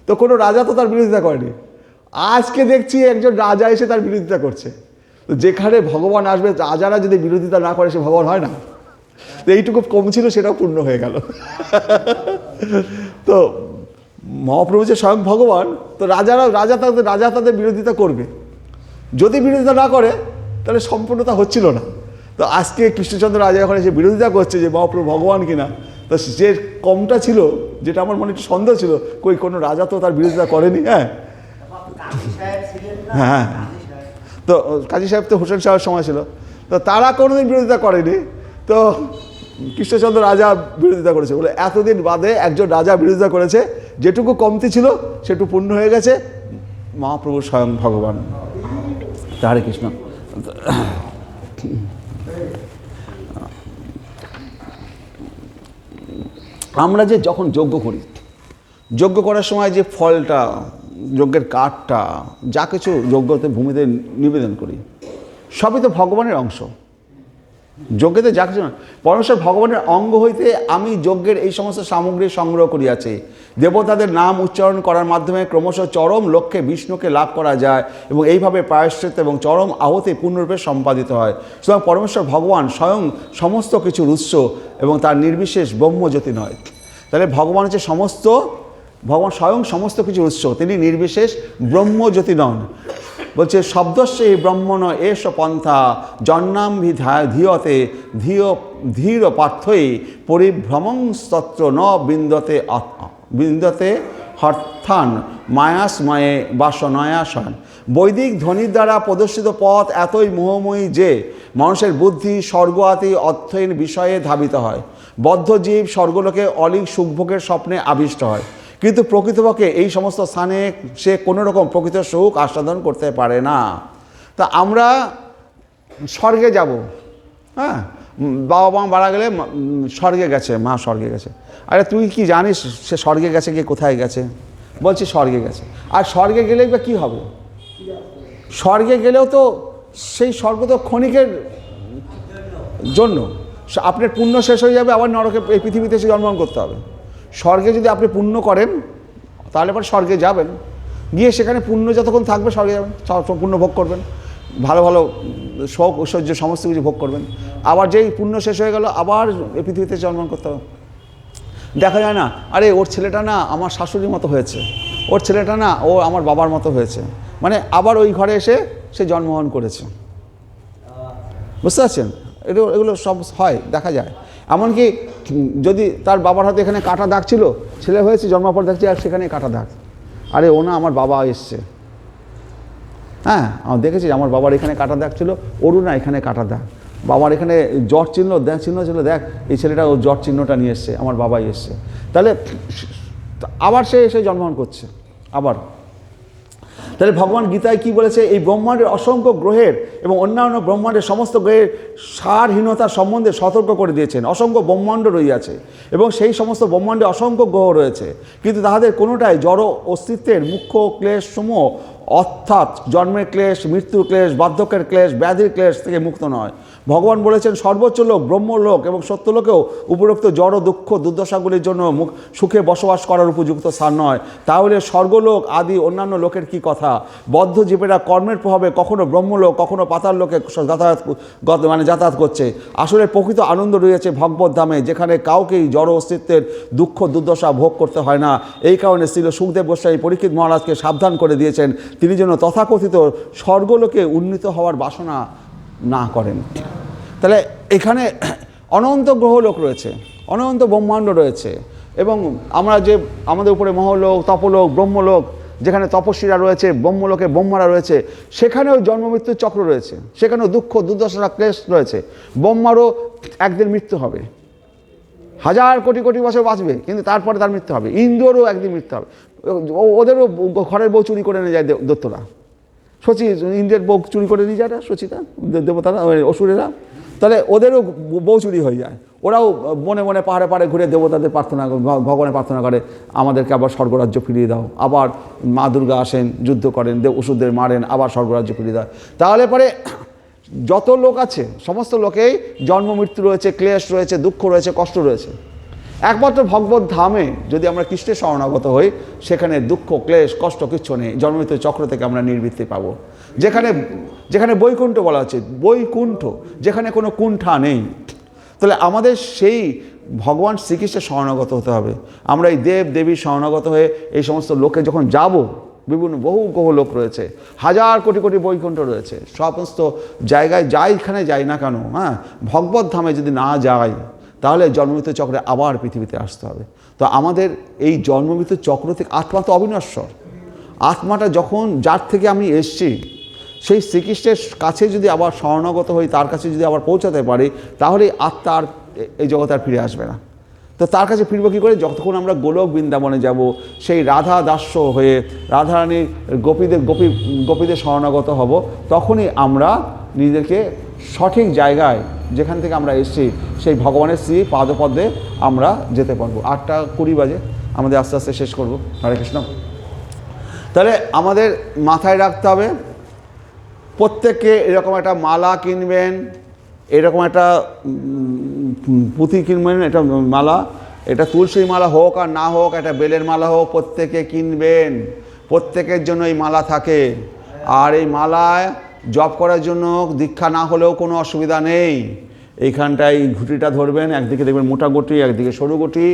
তো কোনো রাজা তো তার বিরোধিতা করেনি। আজকে দেখছি একজন রাজা এসে তার বিরোধিতা করছে। তো যেখানে ভগবান আসবে, রাজারা যদি বিরোধিতা না করে, সে ভগবান হয় না। তো এইটুকু কম ছিল, সেটাও পূর্ণ হয়ে গেল। তো মহাপ্রভু যে স্বয়ং ভগবান, তো রাজা তাদের বিরোধিতা করবে। যদি বিরোধিতা না করে তাহলে সম্পূর্ণতা হচ্ছিল না। তো আজকে কৃষ্ণচন্দ্র রাজা যখন এসে বিরোধিতা করছে যে মহাপ্রভু ভগবান কিনা, তো যে কমটা ছিল, যেটা আমার মনে একটু সন্দেহ ছিল, কোনো রাজা তো তার বিরোধিতা করেনি। হ্যাঁ, তো কাজী সাহেব তো হোসেন সাহেবের সময় ছিল, তো তারা কোনোদিন বিরোধিতা করেনি। তো কৃষ্ণচন্দ্র রাজা বিরোধিতা করেছে বলে এতদিন বাদে একজন রাজা বিরোধিতা করেছে, যেটুকু কমতি ছিল সেটুকু পূর্ণ হয়ে গেছে। মহাপ্রভু স্বয়ং ভগবান। হরে কৃষ্ণ। আমরা যে যখন যজ্ঞ করি, যজ্ঞ করার সময় যে ফলটা, যজ্ঞের কাঠটা, যা কিছু যজ্ঞতে ভূমিতে নিবেদন করি, সবই তো ভগবানের অংশ। যজ্ঞতে যা কিছু, পরমেশ্বর ভগবানের অঙ্গ হইতে আমি যজ্ঞের এই সমস্ত সামগ্রী সংগ্রহ করিয়াছি। দেবতাদের নাম উচ্চারণ করার মাধ্যমে ক্রমশ চরম লক্ষ্যে বিষ্ণুকে লাভ করা যায় এবং এইভাবে প্রায়শ্চিত্ত এবং চরম আহতি পূর্ণরূপে সম্পাদিত হয়। সুতরাং পরমেশ্বর ভগবান স্বয়ং সমস্ত কিছুর উৎস এবং তার নির্বিশেষ ব্রহ্মজ্যোতি নয়। তাহলে ভগবান হচ্ছে ভগবান স্বয়ং সমস্ত কিছুর উৎস, তিনি নির্বিশেষ ব্রহ্মজ্যোতি নন। বলছে শব্দস্য ব্রহ্মণ এষ পন্থা জন্মাম্ভি ধীয়তে ধীর পার্থই পরিভ্রমংস্তত্র ন বিন্দতে হর্থান মায়াসময়ে বাসনয়াসন। বৈদিক ধ্বনির দ্বারা প্রদর্শিত পথ এতই মোহময়ী যে মানুষের বুদ্ধি স্বর্গ আদি অর্থহীন বিষয়ে ধাবিত হয়। বদ্ধ জীব স্বর্গলোকে অলিক সুখভোগের স্বপ্নে আবিষ্ট হয়, কিন্তু প্রকৃতপক্ষে এই সমস্ত স্থানে সে কোনো রকম প্রকৃত সুখ আস্বাদন করতে পারে না। তা আমরা স্বর্গে যাব, হ্যাঁ, বাবা মা মারা গেলে স্বর্গে গেছে, মা স্বর্গে গেছে। আরে তুই কি জানিস সে স্বর্গে গেছে গিয়ে কোথায় গেছে? বলছি স্বর্গে গেছে। আর স্বর্গে গেলেই বা কী হবে? স্বর্গে গেলেও তো সেই স্বর্গ তো ক্ষণিকের জন্য, আপনার পুণ্য শেষ হয়ে যাবে, আবার নরকে এই পৃথিবীতে এসে জন্মগ্রহণ করতে হবে। স্বর্গে যদি আপনি পুণ্য করেন তাহলে পর স্বর্গে যাবেন, গিয়ে সেখানে পুণ্য যতক্ষণ থাকবে স্বর্গে যাবেন, পুণ্য ভোগ করবেন, ভালো ভালো শোক ঐশ্বর্য সমস্ত কিছু ভোগ করবেন। আবার যেই পুণ্য শেষ হয়ে গেল আবার এই পৃথিবীতে জন্মগ্রহণ করতে হবে। দেখা যায় না, আরে ওর ছেলেটা না আমার শাশুড়ির মতো হয়েছে, ওর ছেলেটা না ও আমার বাবার মতো হয়েছে, মানে আবার ওই ঘরে এসে সে জন্মগ্রহণ করেছে। বুঝতে পারছেন? এগুলো সব হয়, দেখা যায়। এমনকি যদি তার বাবার হাতে এখানে কাটা দাগ ছিল, ছেলে হয়েছে জন্মার পর দেখছি আর সেখানে কাটা দাগ, আরে ও না আমার বাবা এসছে। হ্যাঁ, আমার দেখেছি আমার বাবার এখানে কাটা দাগ ছিল, ওরও না এখানে কাটা দাগ, বাবার এখানে জ্বর চিহ্ন ছিল, দেখ এই ছেলেটা ওর জ্বর চিহ্নটা নিয়ে এসছে, আমার বাবাই এসছে। তাহলে আবার সে এসে জন্মগ্রহণ করছে আবার। তাহলে ভগবান গীতায় কি বলেছে? এই ব্রহ্মাণ্ডের অসংখ্য গ্রহের এবং অন্যান্য ব্রহ্মাণ্ডের সমস্ত গ্রহের সারহীনতার সম্বন্ধে সতর্ক করে দিয়েছেন। অসংখ্য ব্রহ্মাণ্ড রয়েছে এবং সেই সমস্ত ব্রহ্মাণ্ডে অসংখ্য গ্রহ রয়েছে, কিন্তু তাহাদের কোনোটাই জড় অস্তিত্বের মুখ্য ক্লেশ সমূহ, অর্থাৎ জন্মের ক্লেশ, মৃত্যুর ক্লেশ, বার্ধক্যের ক্লেশ, ব্যাধির ক্লেশ থেকে মুক্ত নয়। ভগবান বলেছেন সর্বোচ্চ লোক ব্রহ্মলোক এবং সত্যলোকেও উপরোক্ত জড় দুঃখ দুর্দশাগুলির জন্য সুখে বসবাস করার উপযুক্ত স্থান নয়। তাহলে স্বর্গলোক আদি অন্যান্য লোকের কি কথা? বদ্ধ জীবেরা কর্মের প্রভাবে কখনো ব্রহ্মলোক কখনো পাতাল লোকে যাতায়াত করছে। আসলে প্রকৃত আনন্দ রয়েছে ভগবত ধামে, যেখানে কাউকেই জড় অস্তিত্বের দুঃখ দুর্দশা ভোগ করতে হয় না। এই কারণে শ্রীল সুখদেব গোস্বামী পরীক্ষিত মহারাজকে সাবধান করে দিয়েছেন, তিনি যেন তথাকথিত স্বর্গলোকে উন্নীত হওয়ার বাসনা না করেন। তাহলে এখানে অনন্ত গ্রহলোক রয়েছে, অনন্ত ব্রহ্মাণ্ড রয়েছে, এবং আমরা যে আমাদের উপরে মহলোক, তপলোক, ব্রহ্মলোক, যেখানে তপস্বীরা রয়েছে, ব্রহ্মলোকে ব্রহ্মারা রয়েছে, সেখানেও জন্মমৃত্যুর চক্র রয়েছে, সেখানেও দুঃখ দুর্দশা ক্লেশ রয়েছে। ব্রহ্মারও একদিন মৃত্যু হবে, হাজার কোটি কোটি বছর বাঁচবে, কিন্তু তারপরে তার মৃত্যু হবে। ইন্দ্ররও একদিন মৃত্যু হবে, ওদেরও ঘরের বউ চুরি করে নিয়ে যায় দৈত্যরা, শচী ইন্দ্রের বউ চুরি করে নিয়ে যায় না, শচীরা দেবতারা অসুরেরা, তাহলে ওদেরও বউ চুরি হয়ে যায়। ওরাও মনে মনে পাহাড়ে পাহাড়ে ঘুরে দেবতাদের প্রার্থনা, ভগবানের প্রার্থনা করে আমাদেরকে আবার স্বর্গরাজ্য ফিরিয়ে দাও। আবার মা দুর্গা আসেন, যুদ্ধ করেন, অসুরদের মারেন, আবার স্বর্গরাজ্য ফিরিয়ে দেয়। তাহলে পরে যত লোক আছে সমস্ত লোকেই জন্ম মৃত্যু রয়েছে, ক্লেশ রয়েছে, দুঃখ রয়েছে, কষ্ট রয়েছে। একমাত্র ভগবত ধামে যদি আমরা কৃষ্ণের শরণাগত হই, সেখানে দুঃখ ক্লেশ কষ্ট কিচ্ছু নেই, জন্মমৃত্যু চক্র থেকে আমরা নিবৃত্তি পাবো। যেখানে বৈকুণ্ঠ বলা হচ্ছে, বৈকুণ্ঠ, যেখানে কোনো কুণ্ঠা নেই। তাহলে আমাদের সেই ভগবান শ্রীকৃষ্ণের শরণাগত হতে হবে। আমরা এই দেব দেবীর শরণাগত হয়ে এই সমস্ত লোকে যখন যাব, বিভিন্ন বহু লোক রয়েছে, হাজার কোটি কোটি বৈকুণ্ঠ রয়েছে, সমস্ত জায়গায় যাইখানে যাই না কেন, হ্যাঁ, ভগবত ধামে যদি না যাই, তাহলে জন্মমৃত্যু চক্রে আবার পৃথিবীতে আসতে হবে। তো আমাদের এই জন্মমৃত্যু চক্র থেকে আত্মা তো অবিনশ্বর। আত্মাটা যখন, যার থেকে আমি এসছি, সেই শ্রীকৃষ্ণের কাছে যদি আবার শরণাগত হই, তার কাছে যদি আবার পৌঁছাতে পারি, তাহলে আত্মা আর এই জগতে আর ফিরে আসবে না। তো তার কাছে ফিরবো কী করে? যতক্ষণ আমরা গোলক বৃন্দাবনে যাব, সেই রাধা দাস্য হয়ে রাধারানীর গোপীদের শরণাগত হব, তখনই আমরা নিজেদেরকে সঠিক জায়গায়, যেখান থেকে আমরা এসেছি, সেই ভগবানের শ্রী পাদপদ্মে আমরা যেতে পারবো। 8:20 বাজে, আমাদের আস্তে আস্তে শেষ করব। হরে কৃষ্ণ। তাহলে আমাদের মাথায় রাখতে হবে, প্রত্যেককে এরকম একটা মালা কিনবেন, এরকম একটা পুঁথি কিনবেন, এটা মালা, এটা তুলসীর মালা হোক আর না হোক, একটা বেলের মালা হোক, প্রত্যেকে কিনবেন। প্রত্যেকের জন্য এই মালা থাকে। আর এই মালায় জপ করার জন্য দীক্ষা না হলেও কোনো অসুবিধা নেই। এইখানটায় এই ঘুঁটিটা ধরবেন, একদিকে দেখবেন মোটা গুটি, একদিকে সরু গুটি,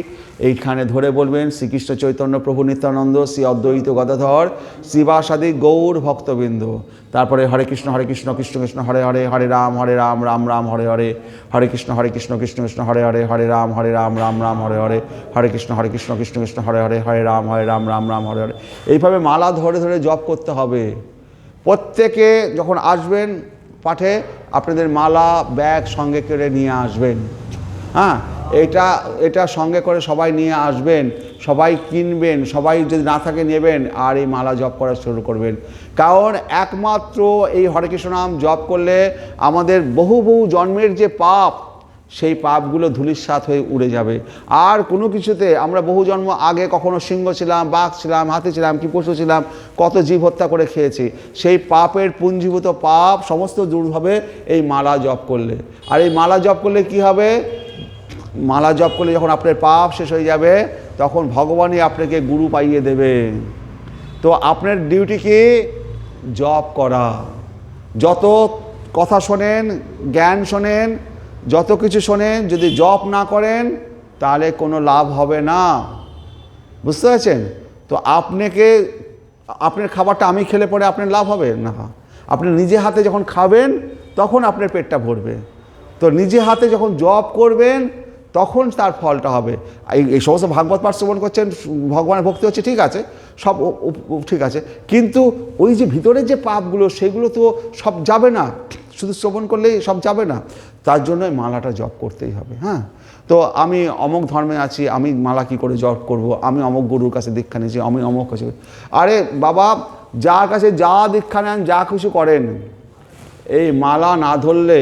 এইখানে ধরে বলবেন শ্রীকৃষ্ণ চৈতন্য প্রভু নিত্যানন্দ শ্রী অদ্বৈত গদাধর শ্রীবাসাদি গৌর ভক্তবৃন্দ। তারপরে হরে কৃষ্ণ কৃষ্ণ কৃষ্ণ হরে হরে, হরে রাম রাম রাম হরে হরে, হরে কৃষ্ণ কৃষ্ণ কৃষ্ণ হরে হরে, হরে রাম রাম রাম হরে হরে, হরে কৃষ্ণ কৃষ্ণ কৃষ্ণ হরে হরে, হরে রাম রাম রাম হরে হরে। এইভাবে মালা ধরে ধরে জপ করতে হবে। প্রত্যেকে যখন আসবেন পাঠে, আপনাদের মালা ব্যাগ সঙ্গে করে নিয়ে আসবেন। হ্যাঁ, এটা সঙ্গে করে সবাই নিয়ে আসবেন, সবাই কিনবেন, সবাই যদি না থাকে নেবেন, আর এই মালা জপ করা শুরু করবেন। কারণ একমাত্র এই হরে কৃষ্ণ নাম জপ করলে আমাদের বহু বহু জন্মের যে পাপ, সেই পাপগুলো ধূলিসাৎ হয়ে উড়ে যাবে। আর কোনো কিছুতে আমরা বহু জন্ম আগে কখনো সিংহ ছিলাম, বাঘ ছিলাম, হাতি ছিলাম, কি পশু ছিলাম, কত জীব হত্যা করে খেয়েছি, সেই পাপের পুঞ্জীভূত পাপ সমস্ত দূর হবে এই মালা জপ করলে। আর এই মালা জপ করলে কি হবে? মালা জপ করলে যখন আপনার পাপ শেষ হয়ে যাবে, তখন ভগবানই আপনাকে গুরু পাইয়ে দেবে। তো আপনার ডিউটি কি? জপ করা। যত কথা শোনেন, জ্ঞান শোনেন, যত কিছু শোনেন, যদি জপ না করেন তাহলে কোনো লাভ হবে না। বুঝতে পারছেন? তো আপনার খাবারটা আমি খেলে পরে আপনার লাভ হবে না। আপনি নিজে হাতে যখন খাবেন, তখন আপনার পেটটা ভরবে। তো নিজে হাতে যখন জপ করবেন, তখন তার ফলটা হবে। এই সমস্ত ভাগবত পাঠ শ্রবণ করছেন, ভগবানের ভক্তি হচ্ছে, ঠিক আছে, সব ঠিক আছে, কিন্তু ওই যে ভিতরের যে পাপগুলো, সেগুলো তো সব যাবে না। শুধু শ্রবণ করলেই সব যাবে না, তার জন্য মালাটা জপ করতেই হবে। হ্যাঁ, তো আমি অমুক ধর্মে আছি, আমি মালা কী করে জপ করব? আমি অমুক গুরুর কাছে দীক্ষা নিয়েছি, আমি অমুক কাছে। আরে বাবা, যার কাছে যা দীক্ষা নেন, যা কিছু করেন, এই মালা না ধরলে,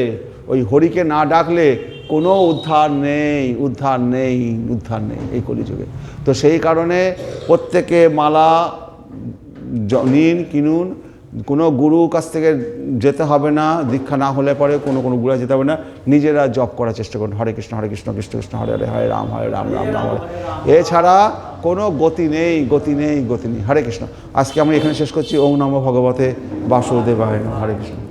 ওই হরিকে না ডাকলে কোনো উদ্ধার নেই, উদ্ধার নেই, উদ্ধার নেই এই কলিযুগে। তো সেই কারণে প্রত্যেকে মালা নিন, কিনুন। কোনো গুরুর কাছ থেকে যেতে হবে না, দীক্ষা না হলে পরে কোনো গুরু যেতে হবে না, নিজেরা জপ করার চেষ্টা করুন। হরে কৃষ্ণ কৃষ্ণ কৃষ্ণ হরে হরে, হরে রাম রাম রাম হরে। এছাড়া কোনো গতি নেই, গতি নেই, গতি নেই। হরে কৃষ্ণ। আজকে আমি এখানে শেষ করছি। ওম নমো ভগবতে বাসুদেবায়। হরে কৃষ্ণ।